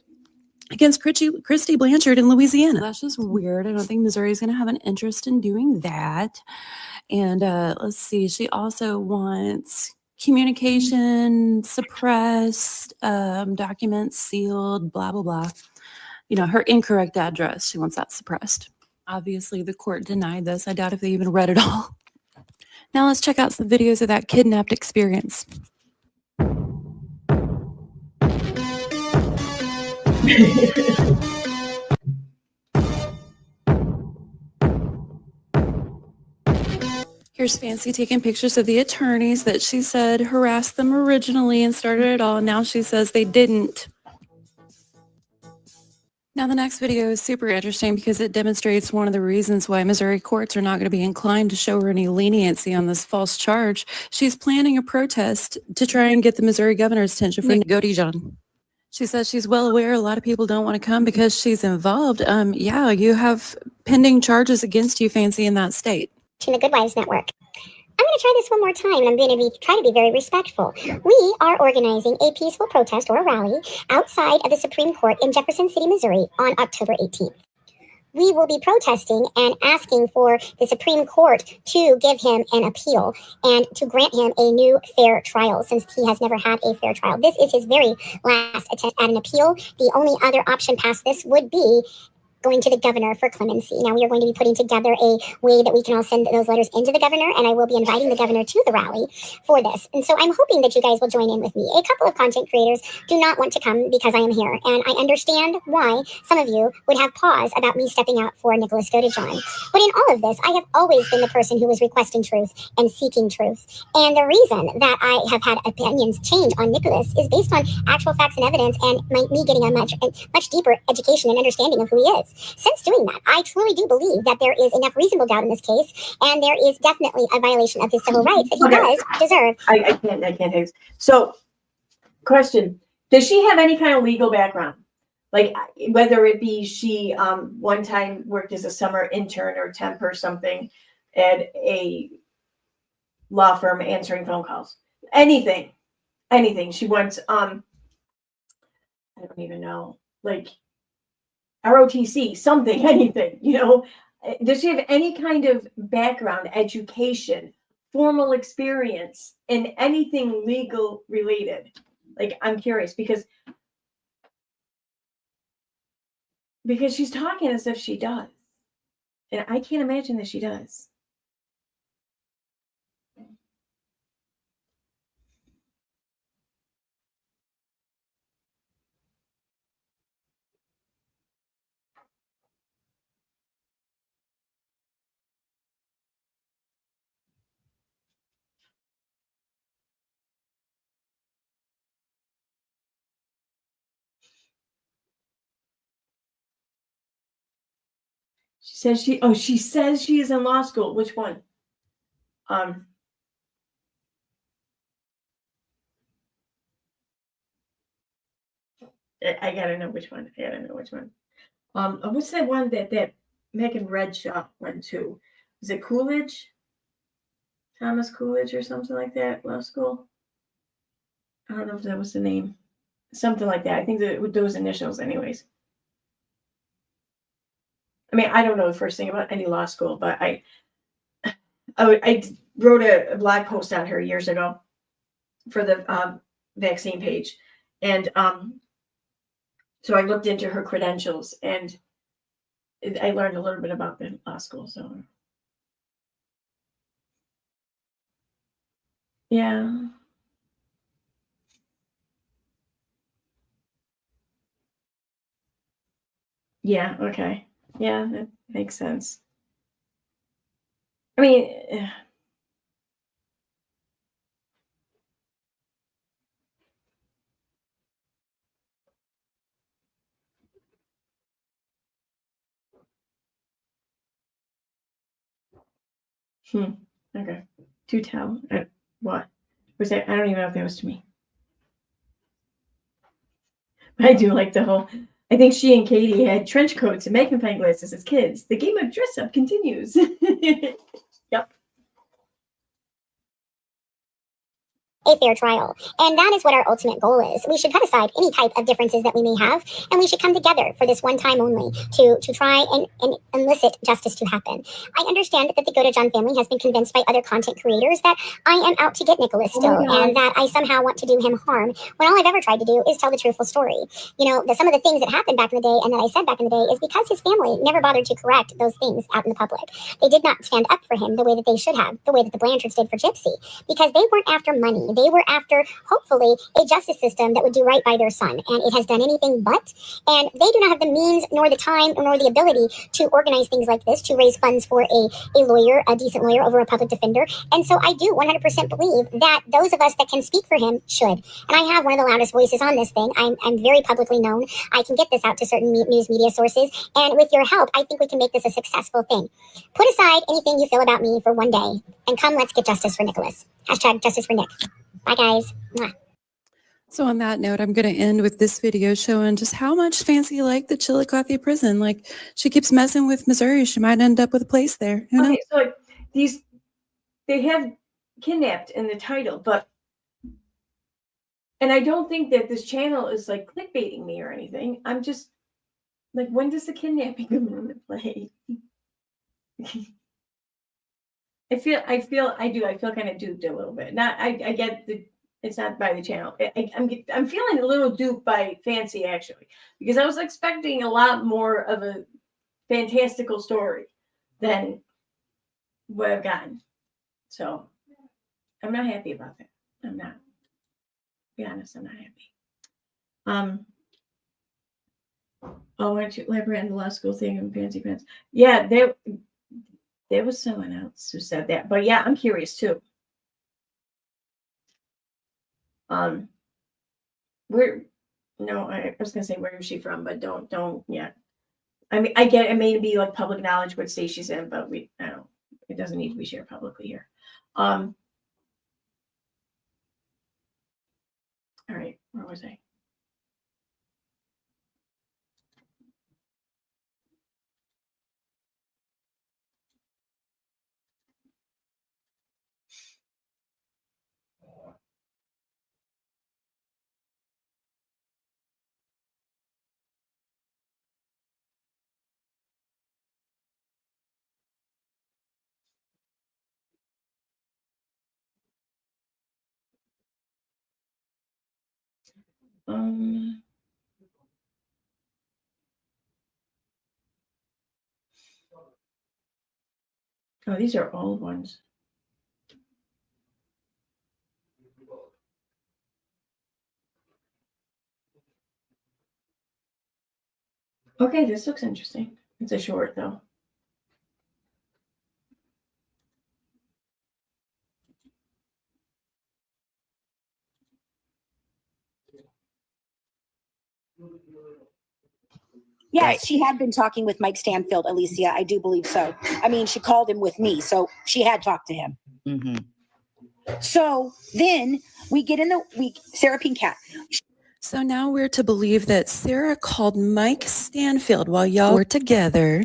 against Christy Blanchard in Louisiana. That's just weird. I don't think Missouri is going to have an interest in doing that. And let's see, she also wants communication suppressed, documents sealed, blah, blah, blah. Her incorrect address, she wants that suppressed. Obviously, the court denied this. I doubt if they even read it all. Now let's check out some videos of that kidnapped experience. Here's Fancy taking pictures of the attorneys that she said harassed them originally and started it all. Now she says they didn't. Now the next video is super interesting because it demonstrates one of the reasons why Missouri courts are not going to be inclined to show her any leniency on this false charge. She's planning a protest to try and get the Missouri governor's attention for Nick John. She says she's well aware a lot of people don't want to come because she's involved. Yeah, you have pending charges against you, Fancy, in that state. To the Good Wives Network. I'm going to try this one more time, and I'm going to try to be very respectful. We are organizing a peaceful protest or a rally outside of the Supreme Court in Jefferson City, Missouri on October 18th. We will be protesting and asking for the Supreme Court to give him an appeal and to grant him a new fair trial since he has never had a fair trial. This is his very last attempt at an appeal. The only other option past this would be going to the governor for clemency. Now, we are going to be putting together a way that we can all send those letters into the governor, and I will be inviting the governor to the rally for this. And so I'm hoping that you guys will join in with me. A couple of content creators do not want to come because I am here, and I understand why some of you would have pause about me stepping out for Nicholas Godejohn. But in all of this, I have always been the person who was requesting truth and seeking truth. And the reason that I have had opinions change on Nicholas is based on actual facts and evidence and me getting a much deeper education and understanding of who he is. Since doing that, I truly do believe that there is enough reasonable doubt in this case, and there is definitely a violation of his civil rights that he does deserve. I can't take this. So, question: does she have any kind of legal background? Like, whether it be she one time worked as a summer intern or temp or something at a law firm answering phone calls, anything. She wants I don't even know, like ROTC, something, anything, Does she have any kind of background, education, formal experience in anything legal related? Like, I'm curious because she's talking as if she does. And I can't imagine that she does. She says she is in law school. Which one? I gotta know which one. What's that one that Megan Redshaw went to? Is it Coolidge? Thomas Coolidge or something like that? Law school? I don't know if that was the name. Something like that. I think that with those initials, anyways. I mean, I don't know the first thing about any law school, but I wrote a blog post on her years ago for the vaccine page, and so I looked into her credentials, and I learned a little bit about the law school. So yeah. Yeah, okay. Yeah, that makes sense. I mean, okay. To tell. What? Was that? I don't even know if that was to me. I do like the whole. I think she and Katie had trench coats and magnifying glasses as kids. The game of dress up continues. Yep. A fair trial. And that is what our ultimate goal is. We should put aside any type of differences that we may have, and we should come together for this one time only to try and elicit justice to happen. I understand that the Go to John family has been convinced by other content creators that I am out to get Nicholas still, and that I somehow want to do him harm, when all I've ever tried to do is tell the truthful story. You know, some of the things that happened back in the day and that I said back in the day is because his family never bothered to correct those things out in the public. They did not stand up for him the way that they should have, the way that the Blanchards did for Gypsy, because they weren't after money. They were after, hopefully, a justice system that would do right by their son. And it has done anything but. And they do not have the means, nor the time, nor the ability to organize things like this, to raise funds for a lawyer, a decent lawyer over a public defender. And so I do 100% believe that those of us that can speak for him should. And I have one of the loudest voices on this thing. I'm very publicly known. I can get this out to certain news media sources. And with your help, I think we can make this a successful thing. Put aside anything you feel about me for one day, and come, let's get justice for Nicholas. # justice for Nick. Bye, guys. Mwah. So on that note, I'm going to end with this video showing just how much Fancy like the Chillicothe prison. Like, she keeps messing with Missouri. She might end up with a place there. Who knows? Okay, so like they have kidnapped in the title, and I don't think that this channel is like clickbaiting me or anything. I'm just like, when does the kidnapping come into play? I feel kind of duped a little bit. Not, I get it's not by the channel. I'm feeling a little duped by Fancy, actually, because I was expecting a lot more of a fantastical story than what I've gotten. So I'm not happy about that. I'm not. To be honest, I'm not happy. Oh, why don't you elaborate on the law school thing and Fancy Pants? Yeah, there was someone else who said that, but yeah, I'm curious too. Where? No, I was gonna say where is she from, but don't. Yeah, I mean, I get it may be like public knowledge what state she's in, but it doesn't need to be shared publicly here. All right, where was I? Oh, these are old ones. Okay, this looks interesting. It's a short though. Yes, she had been talking with Mike Stanfield, Alicia. I do believe so. I mean, she called him with me, so she had talked to him. So then we get in the week, Sarah Pinkat. So now we're to believe that Sarah called Mike Stanfield while y'all were together.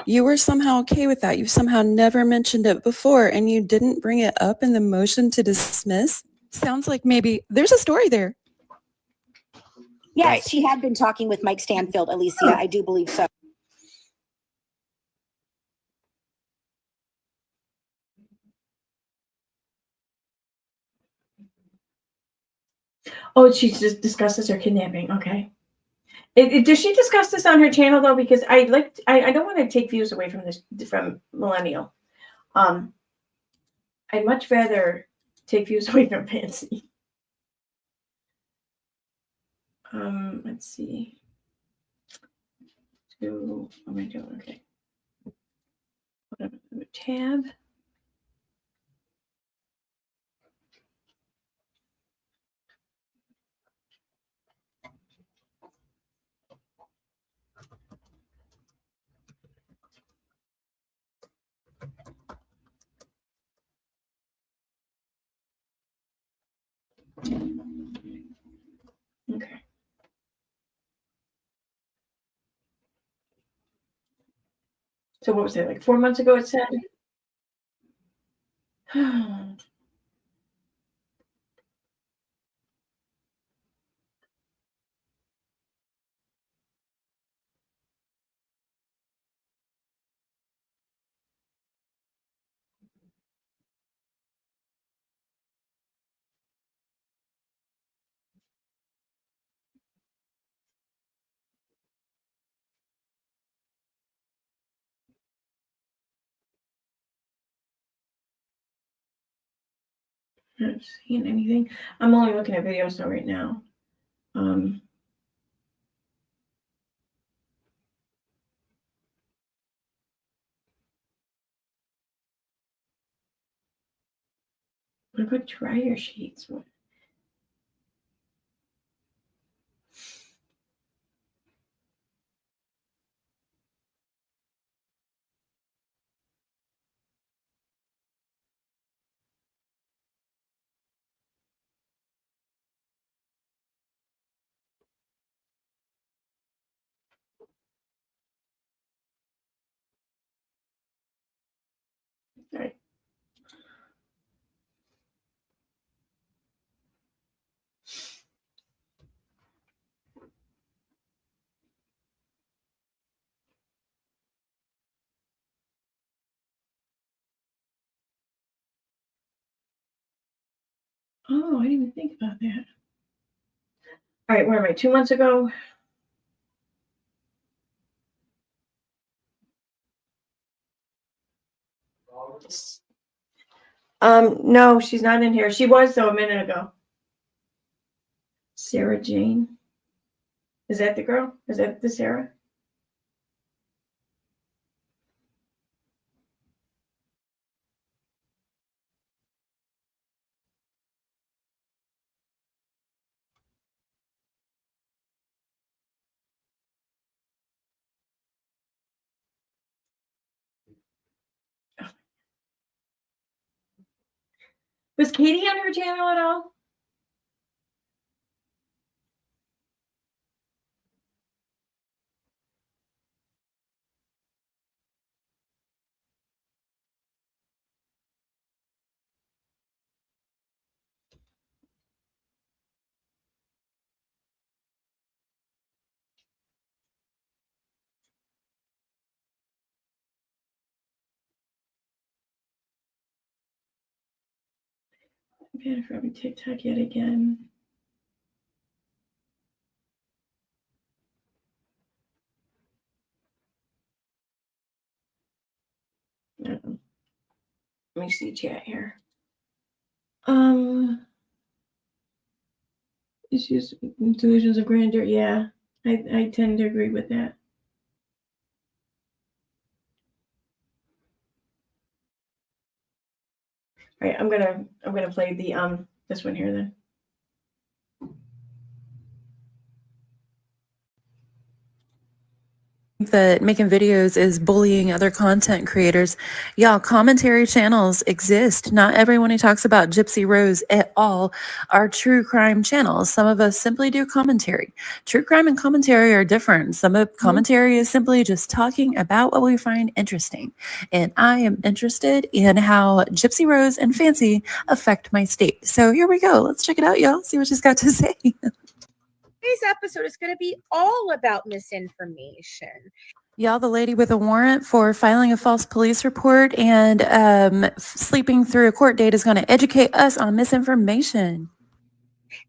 You were somehow okay with that. You somehow never mentioned it before and you didn't bring it up in the motion to dismiss. Sounds like maybe there's a story there. Yes, she had been talking with Mike Stanfield, Alicia. I do believe so. Oh, she just discusses her kidnapping. Okay. Does she discuss this on her channel though? Because I don't want to take views away from this from Millennial. I'd much rather take views away from Fancy. Let's see. What am I doing? Okay. Tab. Okay. So what was it, like 4 months ago it said? Not seeing anything. I'm only looking at videos though right now. What about dryer sheets? What? All right. Oh, I didn't even think about that. All right, where am I? 2 months ago? No, she's not in here. She was though a minute ago. Sarah Jane. Is that the girl? Is that the Sarah? Was Katie on her channel at all? I'm bad for having TikTok yet again. Let me see chat here. Issues, delusions of grandeur. Yeah, I tend to agree with that. All right, I'm gonna play the this one here then. that making videos is bullying other content creators. Y'all, commentary channels exist. Not everyone who talks about Gypsy Rose at all are true crime channels. Some of us simply do commentary. True crime and commentary are different. Some of commentary is simply just talking about what we find interesting. And I am interested in how Gypsy Rose and Fancy affect my state. So here we go. Let's check it out, y'all. See what she's got to say. Today's episode is going to be all about misinformation. Y'all, the lady with a warrant for filing a false police report and sleeping through a court date is going to educate us on misinformation.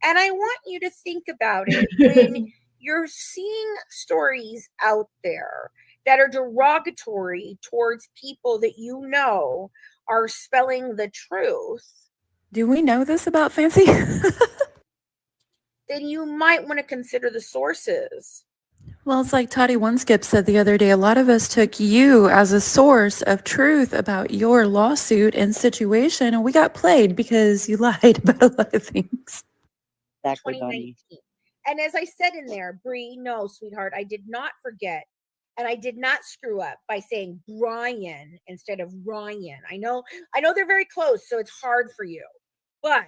And I want you to think about it when you're seeing stories out there that are derogatory towards people that you know are spelling the truth. Do we know this about Fancy? Then you might want to consider the sources. Well, it's like Toddy Oneskip said the other day, a lot of us took you as a source of truth about your lawsuit and situation, and we got played because you lied about a lot of things. Exactly, 2019. Bonnie. And as I said in there, Bree, no, sweetheart, I did not forget. And I did not screw up by saying Brian instead of Ryan. I know they're very close, so it's hard for you. But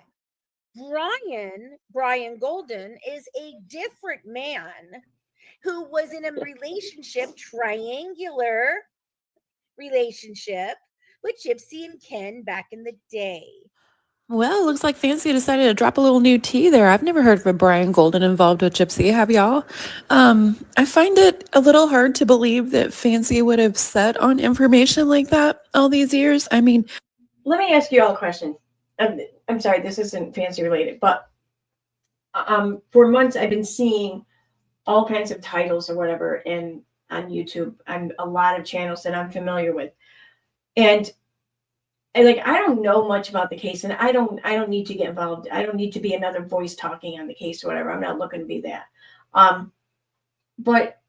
Brian Golden is a different man who was in a relationship, triangular relationship with Gypsy and Ken back in the day. Well, it looks like Fancy decided to drop a little new tea there. I've never heard of a Brian Golden involved with Gypsy. Have y'all? I find it a little hard to believe that Fancy would have sat on information like that all these years. I mean, let me ask you all a question. I'm sorry, this isn't Fancy related, but for months I've been seeing all kinds of titles or whatever on YouTube and a lot of channels that I'm familiar with. And like, I don't know much about the case, and I don't need to get involved. I don't need to be another voice talking on the case or whatever. I'm not looking to be that. But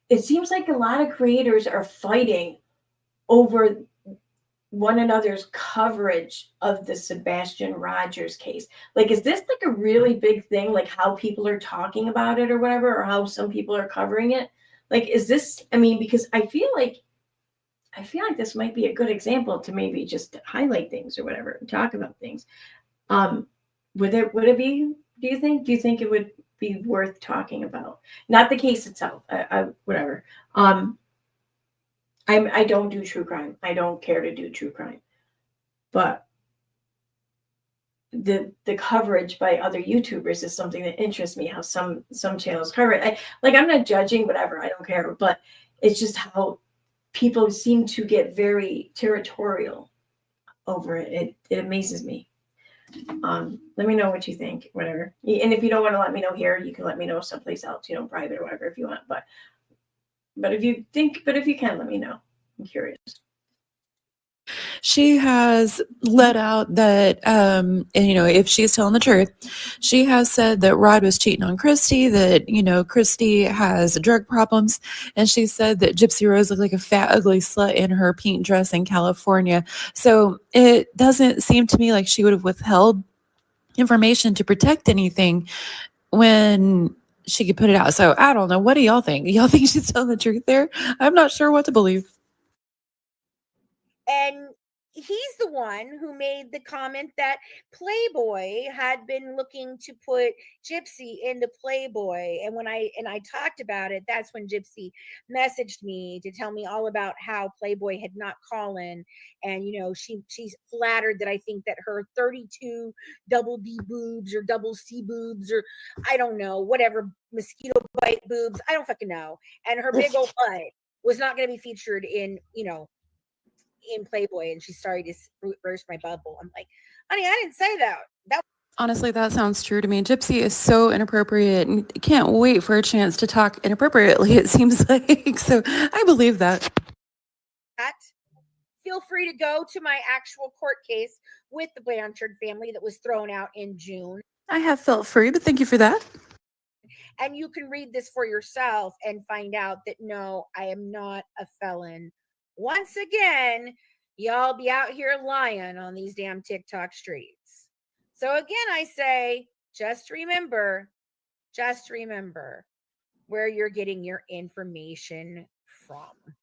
it seems like a lot of creators are fighting over one another's coverage of the Sebastian Rogers case. Like, is this like a really big thing? Like how people are talking about it or whatever, or how some people are covering it? Like, is this, I mean, because I feel like this might be a good example to maybe just highlight things or whatever and talk about things. Would it be, do you think it would be worth talking about? Not the case itself, whatever. I don't do true crime. I don't care to do true crime. But the coverage by other YouTubers is something that interests me, how some channels cover it. I'm not judging, whatever, I don't care. But it's just how people seem to get very territorial over it. It amazes me. Let me know what you think, whatever. And if you don't want to let me know here, you can let me know someplace else, private or whatever, if you want. But if you can, let me know. I'm curious. she has let out that, if she's telling the truth, she has said that Rod was cheating on Christy, that, Christy has drug problems. And she said that Gypsy Rose looked like a fat, ugly slut in her pink dress in California. So it doesn't seem to me like she would have withheld information to protect anything when she could put it out. So I don't know. What do y'all think? Y'all think she's telling the truth there? I'm not sure what to believe. And he's the one who made the comment that Playboy had been looking to put Gypsy into Playboy. And when I talked about it, that's when Gypsy messaged me to tell me all about how Playboy had not called in. And, she's flattered that I think that her 32 double B boobs or double C boobs, or I don't know, whatever, mosquito bite boobs, I don't fucking know. And her big old butt was not going to be featured in, in Playboy, and she's sorry to burst my bubble. I'm like, honey, I didn't say that. Honestly, that sounds true to me. Gypsy is so inappropriate and can't wait for a chance to talk inappropriately, it seems like. So I believe that. Feel free to go to my actual court case with the Blanchard family that was thrown out in June. I have felt free, but thank you for that. And you can read this for yourself and find out that no, I am not a felon. Once again, y'all be out here lying on these damn TikTok streets. So again, I say, just remember where you're getting your information from.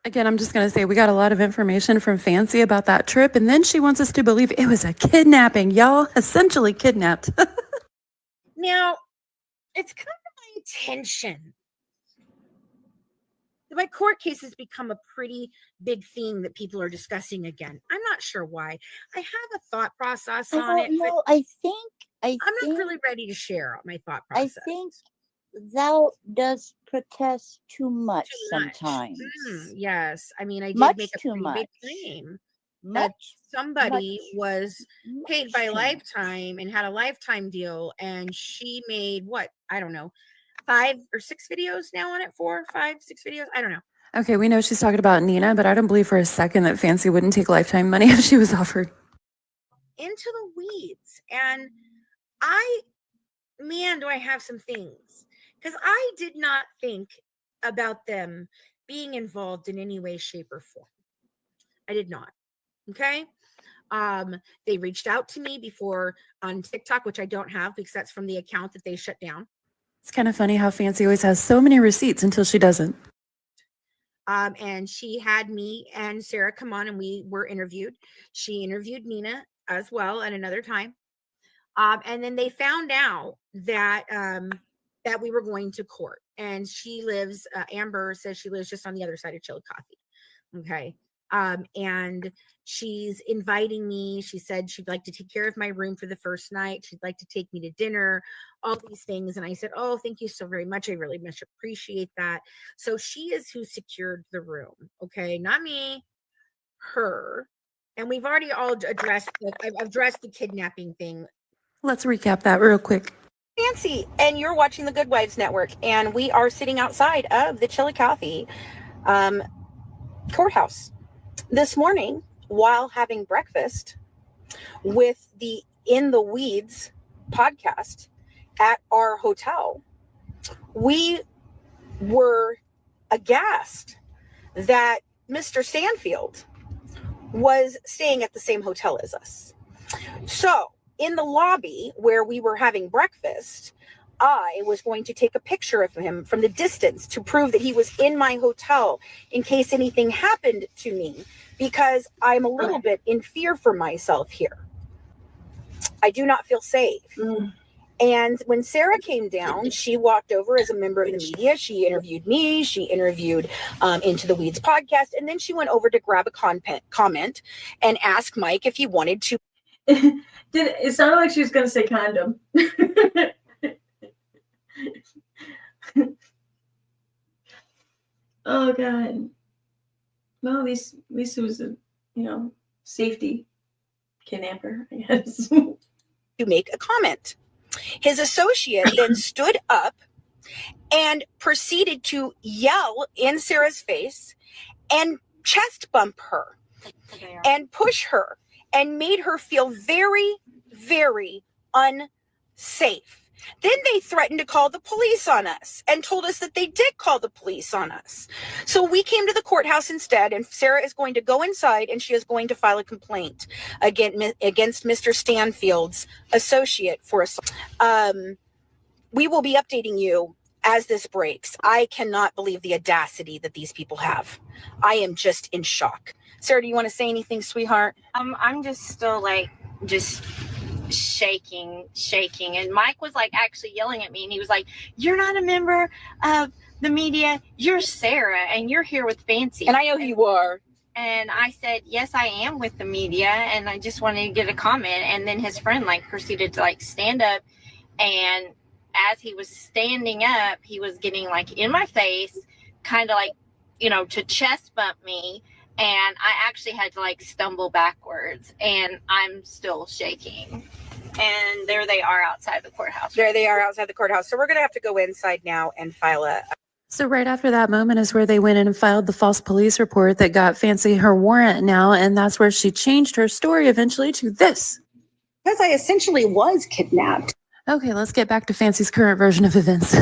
Again, I'm just going to say we got a lot of information from Fancy about that trip, and then she wants us to believe it was a kidnapping, y'all. Essentially kidnapped. Now, it's kind of my intention. My court case has become a pretty big thing that people are discussing again. I'm not sure why. I have a thought process on it. No, I'm not really ready to share my thought process. I think thou does protest too much sometimes. Yes. I mean, I did Much make a too pretty much. big claim that Much, somebody much, was paid much by too much. Lifetime and had a Lifetime deal, and she made what? I don't know, 5 or 6 videos now on it. 4, 5, 6 videos. I don't know. Okay, we know she's talking about Nina, but I don't believe for a second that Fancy wouldn't take Lifetime money if she was offered. Into the weeds. And do I have some things, because I did not think about them being involved in any way, shape, or form. I did not. Okay. They reached out to me before on TikTok, which I don't have because that's from the account that they shut down. It's kind of funny how Fancy always has so many receipts until she doesn't. And she had me and Sarah come on and we were interviewed. She interviewed Nina as well at another time. And then they found out that that we were going to court. And she lives, Amber says she lives just on the other side of Chillicothe. Okay. And she's inviting me. She said she'd like to take care of my room for the first night. She'd like to take me to dinner, all these things. And I said, oh, thank you so very much. I really much appreciate that. So she is who secured the room. Okay. Not me, her. And we've already all addressed, I've addressed the kidnapping thing. Let's recap that real quick. Fancy, and you're watching the Good Wives Network, and we are sitting outside of the Chillicothe courthouse this morning while having breakfast with the In the Weeds podcast at our hotel. We were aghast that Mr. Stanfield was staying at the same hotel as us. So in the lobby where we were having breakfast, I was going to take a picture of him from the distance to prove that he was in my hotel in case anything happened to me, because I'm a little bit in fear for myself here. I do not feel safe. And when Sarah came down, she walked over as a member of the media. She interviewed me. She interviewed Into the Weeds podcast. And then she went over to grab a comment and ask Mike if he wanted to. It sounded like she was going to say condom. Oh God. Well, at least it was a, safety kidnapper, I guess. To make a comment. His associate then stood up and proceeded to yell in Sarah's face and chest bump her and push her and made her feel very, very unsafe. Then they threatened to call the police on us and told us that they did call the police on us. So we came to the courthouse instead, and Sarah is going to go inside and she is going to file a complaint against Mr. Stanfield's associate for assault. We will be updating you as this breaks. I cannot believe the audacity that these people have. I am just in shock. Sarah, do you want to say anything, sweetheart? I'm just still just shaking. And Mike was actually yelling at me, and he was like, "You're not a member of the media. You're Sarah, and you're here with Fancy." And I know who you are. And I said, "Yes, I am with the media, and I just wanted to get a comment." And then his friend proceeded to stand up, and as he was standing up, he was getting in my face, kind of to chest bump me. And I actually had to stumble backwards, and I'm still shaking. And there they are outside the courthouse. There they are outside the courthouse. So we're going to have to go inside now and file a... So right after that moment is where they went in and filed the false police report that got Fancy her warrant now. And that's where she changed her story eventually to this. Because I essentially was kidnapped. Okay, let's get back to Fancy's current version of events.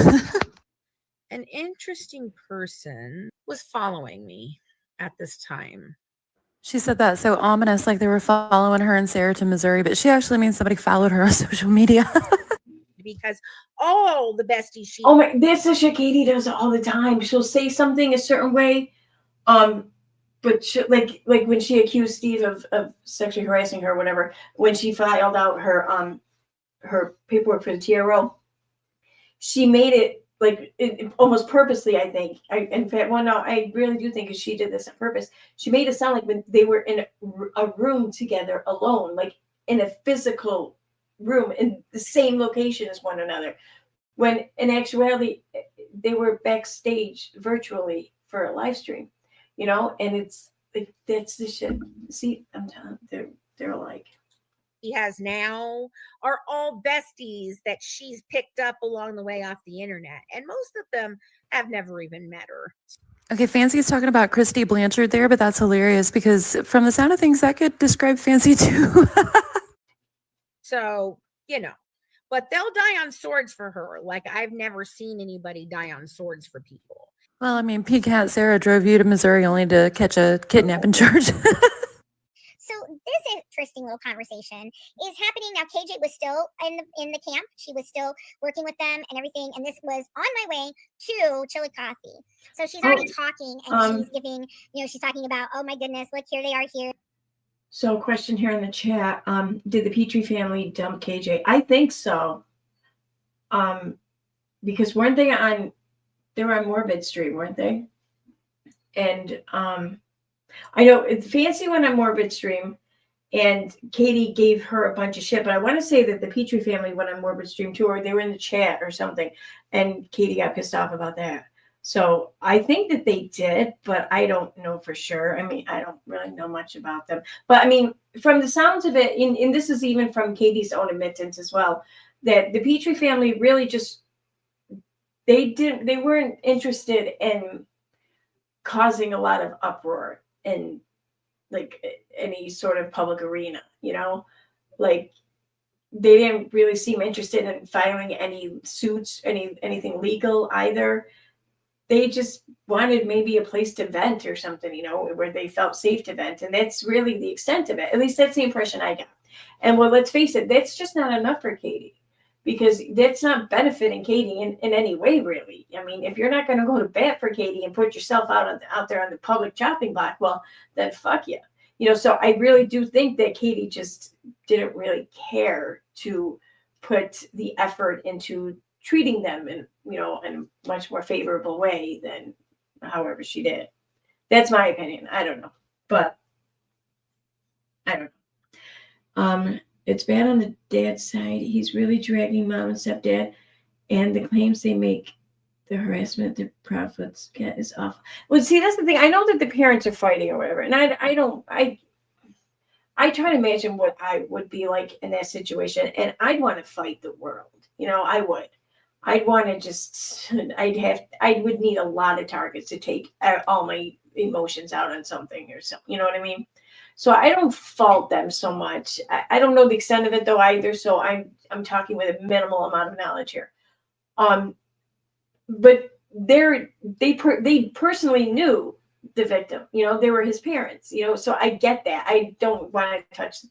An interesting person was following me at this time. She said that so ominous, like they were following her and Sarah to Missouri, but she actually means somebody followed her on social media. because all the besties she Oh my, this is shit Katie does all the time. She'll say something a certain way, but she, like when she accused Steve of sexually harassing her or whatever, when she filed out her paperwork for the TRO, she made it like almost purposely, I think. In fact, well, no, I really do think she did this on purpose. She made it sound like when they were in a room together alone, like in a physical room in the same location as one another, when in actuality they were backstage virtually for a live stream, you know. And it's like, that's the shit. See, I'm telling you, they're alike. has now are all besties that she's picked up along the way off the internet, and most of them have never even met her. Okay, Fancy's talking about Christy Blanchard there, but that's hilarious because from the sound of things, that could describe Fancy too. So, you know, but they'll die on swords for her. Like, I've never seen anybody die on swords for people. Well, I mean, Peacat Sarah drove you to Missouri only to catch a kidnapping charge. So this interesting little conversation is happening now. KJ was still in the camp. She was still working with them and everything. And this was on my way to Chillicothe. So she's already talking, and she's giving, she's talking about, oh my goodness, look, here they are here. So, question here in the chat: did the Petrie family dump KJ? I think so. Because weren't they on Morbid Stream, weren't they? And I know Fancy went on Morbid Stream, and Katie gave her a bunch of shit. But I want to say that the Petrie family went on Morbid Stream too, or they were in the chat or something, and Katie got pissed off about that. So I think that they did, but I don't know for sure. I mean, I don't really know much about them. But I mean, from the sounds of it, and this is even from Katie's own admittance as well, that the Petrie family really just, they weren't interested in causing a lot of uproar in like any sort of public arena, like they didn't really seem interested in filing any suits, anything legal either. They just wanted maybe a place to vent or something, where they felt safe to vent. And that's really the extent of it. At least that's the impression I got. And well, let's face it, that's just not enough for Katie, because that's not benefiting Katie in any way, really. I mean, if you're not going to go to bat for Katie and put yourself out there on the public chopping block, well, then fuck you. So I really do think that Katie just didn't really care to put the effort into treating them in a much more favorable way than however she did. That's my opinion. I don't know, but I don't know. It's bad on the dad's side. He's really dragging mom and stepdad, and the claims they make, the harassment the profits get is awful. Well, see, that's the thing. I know that the parents are fighting or whatever, and I try to imagine what I would be like in that situation, and I'd want to fight the world. I would. I'd want to just, I would need a lot of targets to take all my emotions out on something or something. You know what I mean? So I don't fault them so much. I don't know the extent of it though either. So I'm talking with a minimal amount of knowledge here. But they personally knew the victim. They were his parents. So I get that. I don't want to touch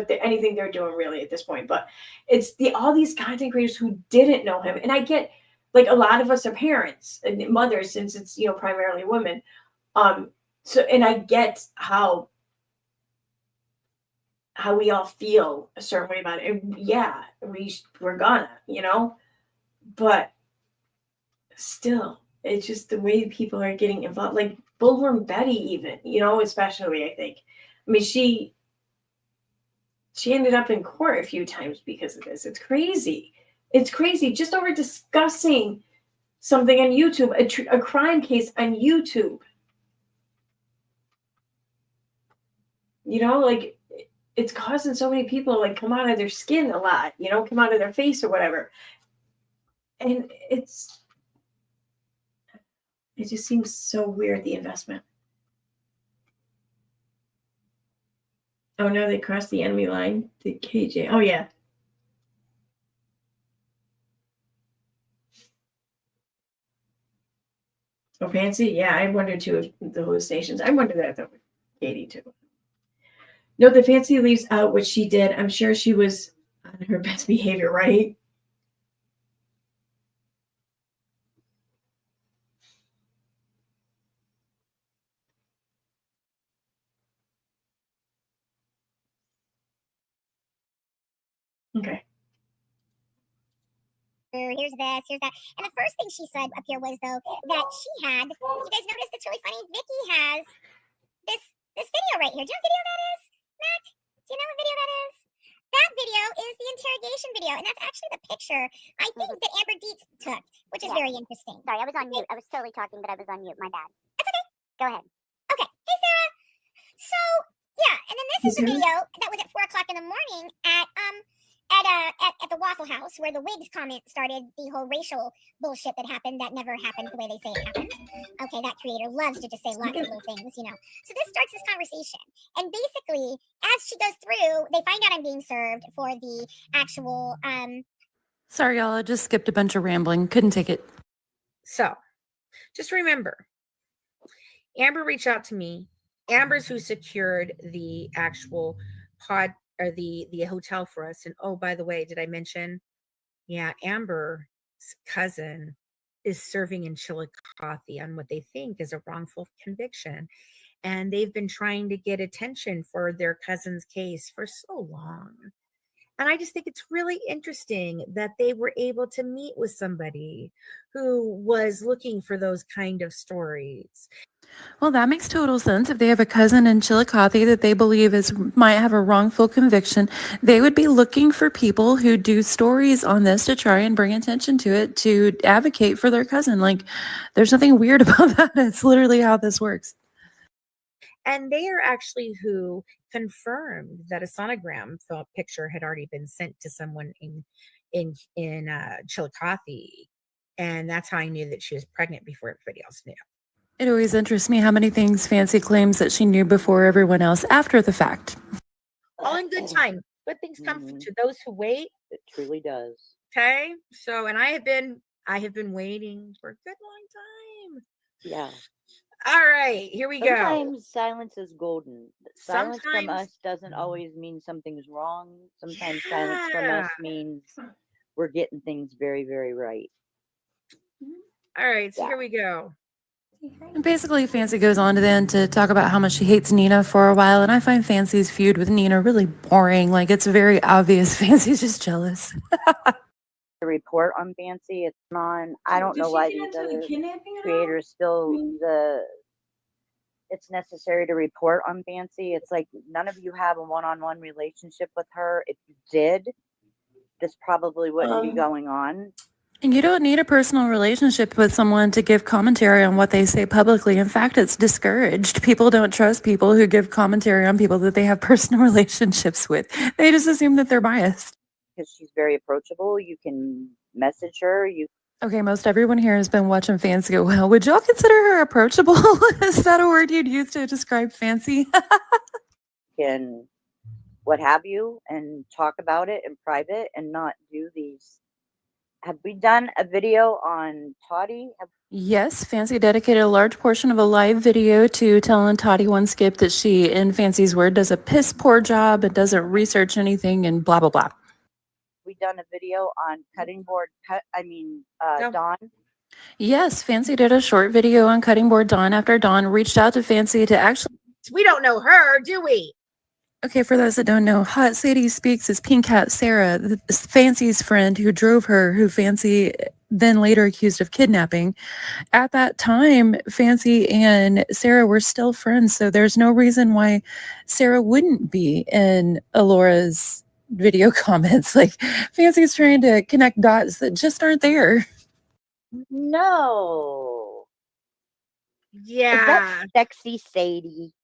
anything they're doing really at this point, but it's all these content creators who didn't know him. And I get, like, a lot of us are parents and mothers, since it's primarily women. So, and I get how we all feel a certain way about it. And yeah, we're gonna, but still, it's just the way people are getting involved, like Bullworm Betty even, especially, I think. I mean, she ended up in court a few times because of this. It's crazy. It's crazy just over discussing something on YouTube, a crime case on YouTube. Like, it's causing so many people like come out of their skin a lot, come out of their face or whatever. And it just seems so weird, the investment. Oh no, they crossed the enemy line. The KJ. Oh yeah. Oh, Fancy? Yeah, I wondered too if the hallucinations. I wondered that though with Katie too. No, the Fancy leaves out what she did. I'm sure she was on her best behavior, right? Okay. Here's this, here's that. And the first thing she said up here was, though, that she had, you guys notice that's really funny? Vicky has this video right here. Do you know what video that is, Mac? Do you know what video that is? That video is the interrogation video, and that's actually the picture, I think, that Amber Dietz took, which is very interesting. Sorry, I was on mute. I was totally talking, but I was on mute. My bad. That's okay. Go ahead. Okay. Hey, Sarah. So, yeah, and then this is the video that was at 4 o'clock in the morning at the Waffle House, where the Wigs comment started the whole racial bullshit that happened that never happened the way they say it happened. Okay, that creator loves to just say lots of little things, you know. So this starts this conversation. And basically, as she goes through, they find out I'm being served for the actual Sorry, y'all. I just skipped a bunch of rambling. Couldn't take it. So just remember, Amber reached out to me. Amber's who secured the actual pod or the hotel for us. And oh, by the way, did I mention? Yeah, Amber's cousin is serving in Chillicothe on what they think is a wrongful conviction. And they've been trying to get attention for their cousin's case for so long. And I just think it's really interesting that they were able to meet with somebody who was looking for those kind of stories. Well, that makes total sense. If they have a cousin in Chillicothe that they believe might have a wrongful conviction, they would be looking for people who do stories on this to try and bring attention to it, to advocate for their cousin. Like, there's nothing weird about that. It's literally how this works. And they are actually who confirmed that a sonogram picture had already been sent to someone in Chillicothe. And that's how I knew that she was pregnant before everybody else knew. It always interests me how many things Fancy claims that she knew before everyone else after the fact. All in good time. Good things come to those who wait. It truly does. Okay. So, and I have been waiting for a good long time. Yeah. All right, here we go. Sometimes silence is golden. Silence from Sometimes- us doesn't always mean something's wrong. Sometimes silence from us means we're getting things very, very right. All right, so here we go. And basically, Fancy goes on to then to talk about how much she hates Nina for a while, and I find Fancy's feud with Nina really boring. Like, it's very obvious Fancy's just jealous. The report on Fancy, it's on. I don't know why these other creators still it's necessary to report on Fancy. It's like none of you have a one-on-one relationship with her. If you did, this probably wouldn't be going on. And you don't need a personal relationship with someone to give commentary on what they say publicly. In fact, it's discouraged. People don't trust people who give commentary on people that they have personal relationships with. They just assume that they're biased. Because she's very approachable. You can message her. Okay, most everyone here has been watching Fancy go, well, would y'all consider her approachable? Is that a word you'd use to describe Fancy? Can what have you and talk about it in private and not do these. Have we done a video on Toddy? Yes, Fancy dedicated a large portion of a live video to telling Toddy One Skip that she, in Fancy's word, does a piss poor job and doesn't research anything and blah, blah, blah. We done a video on cutting board Dawn. Yes, Fancy did a short video on cutting board Dawn after Dawn reached out to Fancy to actually... We don't know her, do we? Okay, for those that don't know, Hot Sadie Speaks is Pink Hat Sarah, Fancy's friend who drove her, who Fancy then later accused of kidnapping. At that time, Fancy and Sarah were still friends, so there's no reason why Sarah wouldn't be in Alora's video comments. Like, Fancy's trying to connect dots that just aren't there. No. Yeah. Is that sexy Sadie?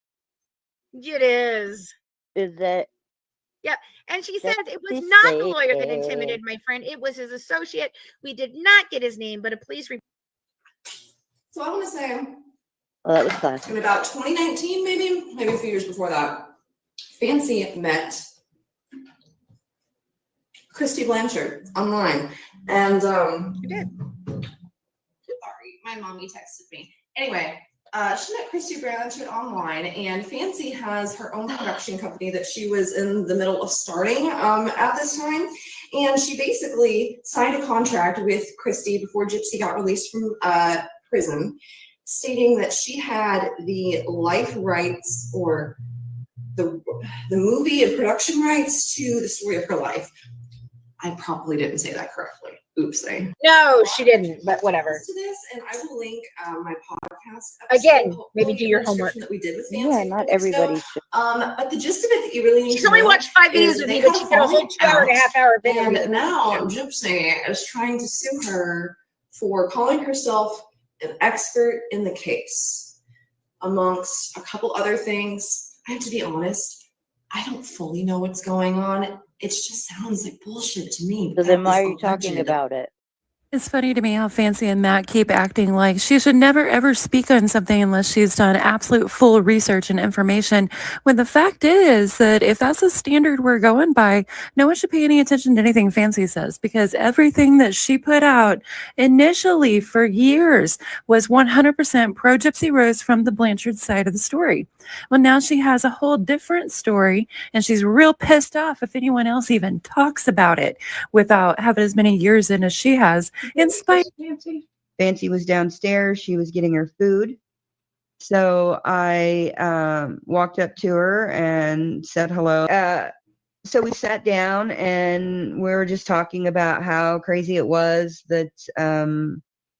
It is. Is it? Yeah. And she says Sexy it was not the lawyer that Sadie. intimidated my friend. It was his associate. We did not get his name, but a police report. So I want to say, Well, that was classic. in about 2019, maybe a few years before that, Fancy met Christy Blanchard online, and You did. sorry, my mommy texted me. Anyway, she met Christy Blanchard online, and Fancy has her own production company that she was in the middle of starting at this time, and she basically signed a contract with Christy before Gypsy got released from prison, stating that she had the life rights or the movie and production rights to the story of her life. I probably didn't say that correctly. Oopsie. No, she didn't, but whatever. To this, and I will link my podcast Again, episode, maybe hopefully do in your the homework. description that we did with Yeah, Fancy not a couple weeks ago. everybody should. But the gist of it that you really need She's to only know watched 5 videos is with they me, but had she did a whole fallen 2 and a half hour video. And now Gypsy is trying to sue her for calling herself an expert in the case, amongst a couple other things. I have to be honest, I don't fully know what's going on. It just sounds like bullshit to me. So then That why is are you talking alleged. about it? It's funny to me how Fancy and Matt keep acting like she should never ever speak on something unless she's done absolute full research and information. When the fact is that if that's the standard we're going by, no one should pay any attention to anything Fancy says, because everything that she put out initially for years was 100% pro Gypsy Rose from the Blanchard side of the story. Well, now she has a whole different story, and she's real pissed off if anyone else even talks about it without having as many years in as she has. In spite, Fancy was downstairs. She was getting her food. So I walked up to her and said hello. So we sat down and we were just talking about how crazy it was that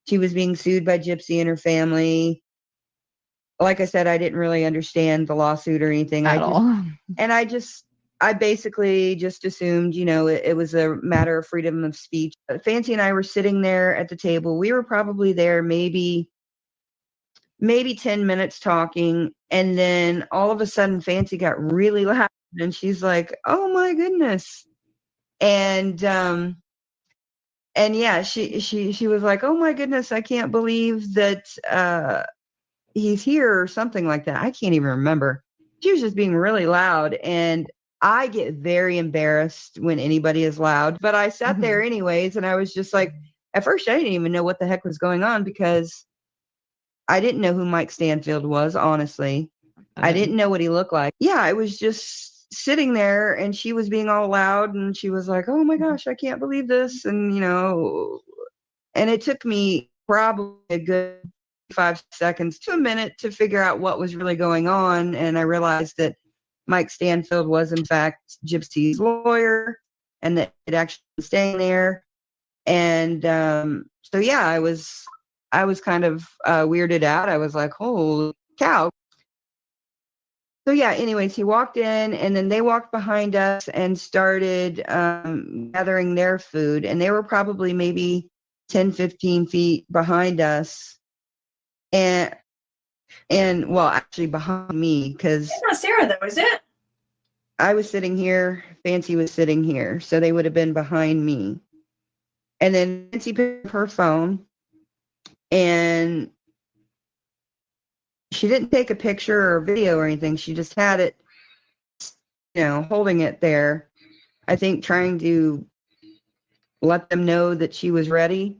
she was being sued by Gypsy and her family. Like I said, I didn't really understand the lawsuit or anything At all. And I basically just assumed, you know, it was a matter of freedom of speech. Fancy and I were sitting there at the table. We were probably there maybe 10 minutes talking. And then all of a sudden Fancy got really loud and she's like, oh my goodness. And yeah, she was like, oh my goodness, I can't believe that he's here or something like that. I can't even remember. She was just being really loud, and I get very embarrassed when anybody is loud, but I sat there anyways, and I was just like, at first I didn't even know what the heck was going on because I didn't know who Mike Stanfield was, honestly. I didn't know what he looked like. Yeah, I was just sitting there and she was being all loud and she was like, oh my gosh, I can't believe this. And, you know, and it took me probably a good 5 seconds to a minute to figure out what was really going on. And I realized that Mike Stanfield was in fact Gypsy's lawyer and that it actually was staying there. And so yeah, I was kind of weirded out. I was like, holy cow. So yeah, anyways, he walked in and then they walked behind us and started gathering their food. And they were probably maybe 10, 15 feet behind us. And well, actually behind me, because It's not Sarah though, is it? I was sitting here, Fancy was sitting here, so they would have been behind me. And then Fancy picked up her phone, and she didn't take a picture or video or anything. She just had it, you know, holding it there. I think trying to let them know that she was ready.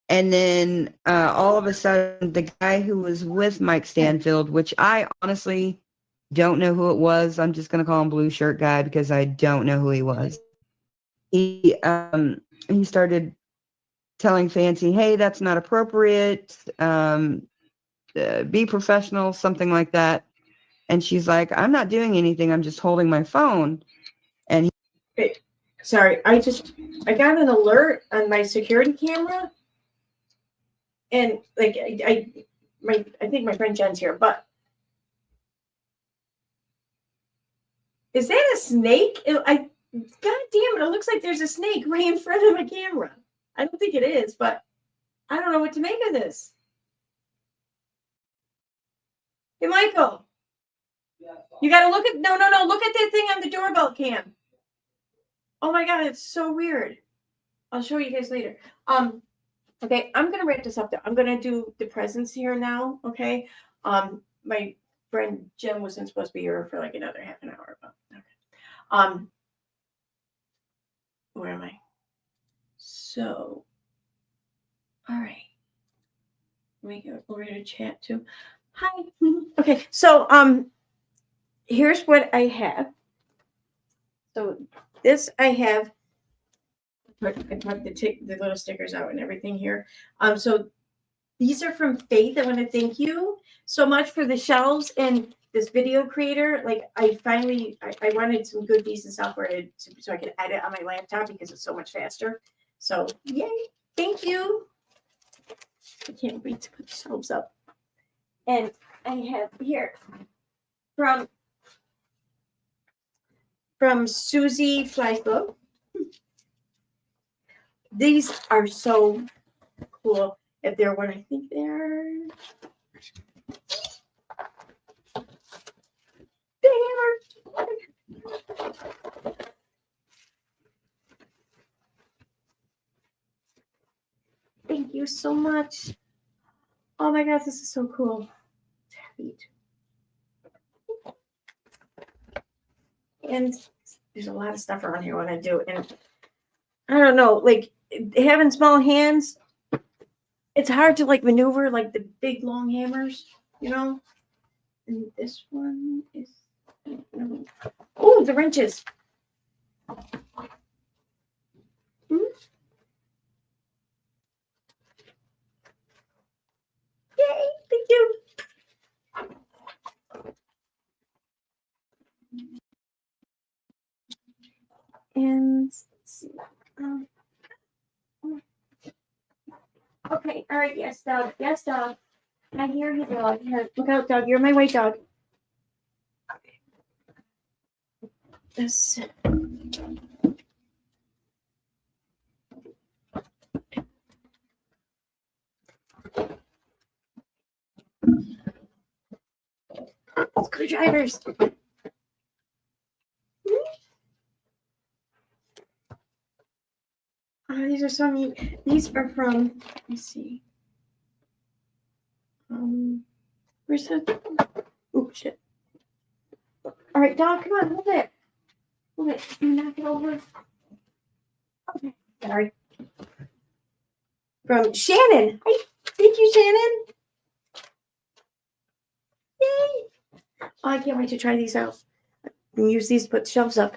And then all of a sudden, the guy who was with Mike Stanfield, which I honestly don't know who it was. I'm just going to call him Blue Shirt Guy because I don't know who he was. He started telling Fancy, hey, that's not appropriate. Be professional, something like that. And she's like, I'm not doing anything. I'm just holding my phone. And Sorry, I got an alert on my security camera. And like I think my friend Jen's here, but is that a snake? God damn it! It looks like there's a snake right in front of my camera. I don't think it is, but I don't know what to make of this. Hey, Michael, you got to look at no, look at that thing on the doorbell cam. Oh my God, it's so weird. I'll show you guys later. Okay, I'm going to wrap this up, though. I'm going to do the presents here now, okay? My friend Jen wasn't supposed to be here for like another half an hour. But okay. Where am I? So, all right. Let me go over to chat, too. Hi. Okay, so here's what I have. So this I have. I took the little stickers out and everything here. So these are from Faith. I want to thank you so much for the shelves. And this video creator, like I wanted some good decent software so I could edit on my laptop because it's so much faster. So yay, thank you. I can't wait to put the shelves up. And I have here from Susie Fleisbook. These are so cool. If they're what I think they are. Thank you so much. Oh my God, this is so cool. And there's a lot of stuff around here I want to do. And I don't know, like having small hands, it's hard to like maneuver like the big long hammers, you know? And this one is, oh, the wrenches. Yay, thank you. And let's see. Okay, all right, yes, dog. Yes, dog. I hear you, dog. Here, look out, dog. You're my white dog. Okay. This. Screwdrivers. Oh, these are so neat. These are from, let me see. Where's that? Oh, shit. All right, dog, come on, hold it. Hold it. You knock it over. Okay, sorry. From Shannon. Hi, thank you, Shannon. Yay. Oh, I can't wait to try these out. And use these to put shelves up.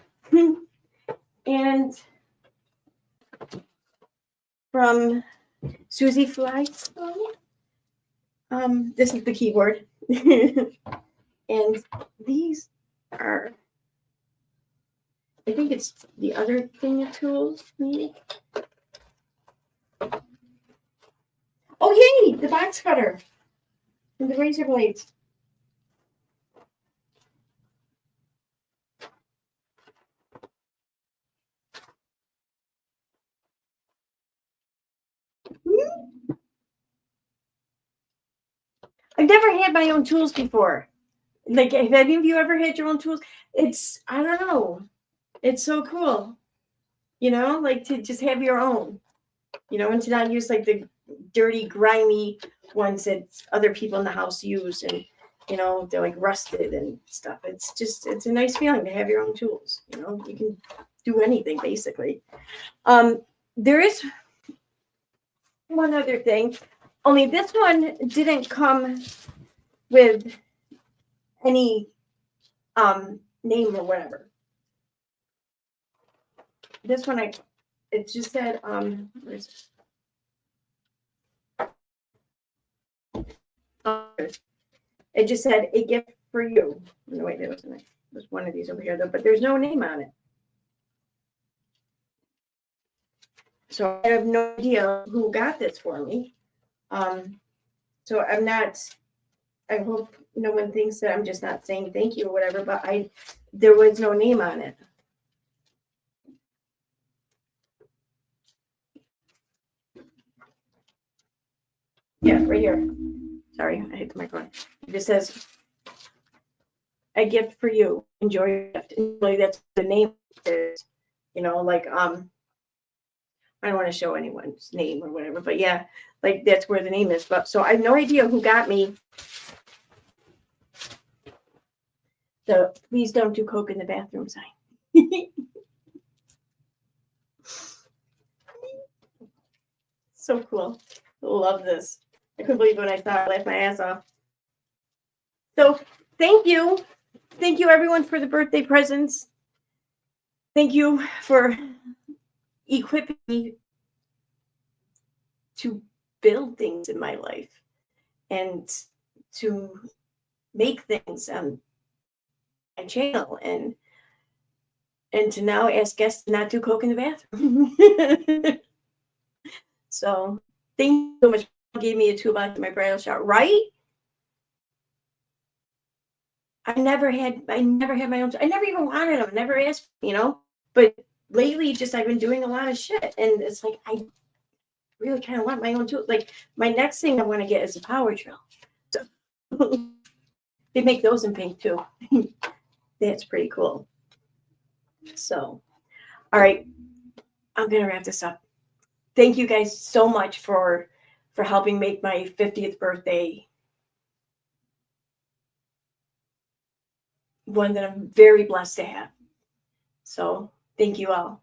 And from Susie Fly. This is the keyboard. And these are, I think it's the other thing of tools, maybe. Oh, yay, the box cutter and the razor blades. I've never had my own tools before. Like, have any of you ever had your own tools? It's, I don't know. It's so cool. You know, like to just have your own, you know, and to not use like the dirty, grimy ones that other people in the house use. And, you know, they're like rusted and stuff. It's just, it's a nice feeling to have your own tools. You know, you can do anything basically. There is one other thing. Only this one didn't come with any name or whatever. This one, it just said, where's it? It just said a gift for you. No, wait, there's one of these over here though, but there's no name on it. So I have no idea who got this for me. So I'm not, I hope no one thinks that I'm just not saying thank you or whatever, but there was no name on it. Yeah, right here. Sorry, I hit the microphone. It just says, a gift for you. Enjoy your gift. Enjoy, that's the name is, you know, like, I don't want to show anyone's name or whatever, but yeah, like that's where the name is. But so I have no idea who got me the please don't do coke in the bathroom sign. So cool. Love this. I couldn't believe when I saw it, I laughed my ass off. So thank you. Thank you everyone for the birthday presents. Thank you for equipping me to build things in my life and to make things on my channel, and to now ask guests to not do coke in the bathroom. So thank you so much. Gave me a $2 in my bridal shower, right? I never had my own. I never even wanted them. I never asked, But lately, just I've been doing a lot of shit, and it's like I really kind of want my own too. Like my next thing I want to get is a power drill. So they make those in pink too. That's pretty cool. So, all right, I'm gonna wrap this up. Thank you guys so much for helping make my 50th birthday one that I'm very blessed to have. So thank you all.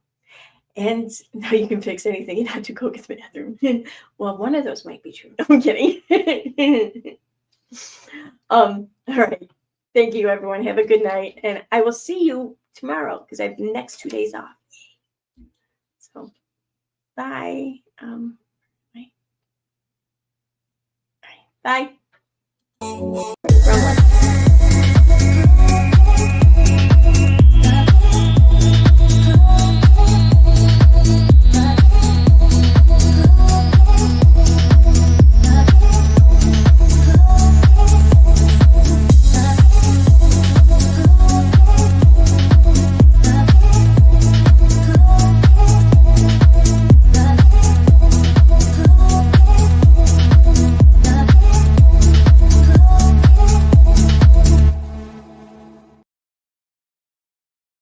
And now you can fix anything and not to coke in the bathroom. Well, one of those might be true. No, I'm kidding. All right. Thank you, everyone. Have a good night. And I will see you tomorrow because I have the next 2 days off. So bye. Bye.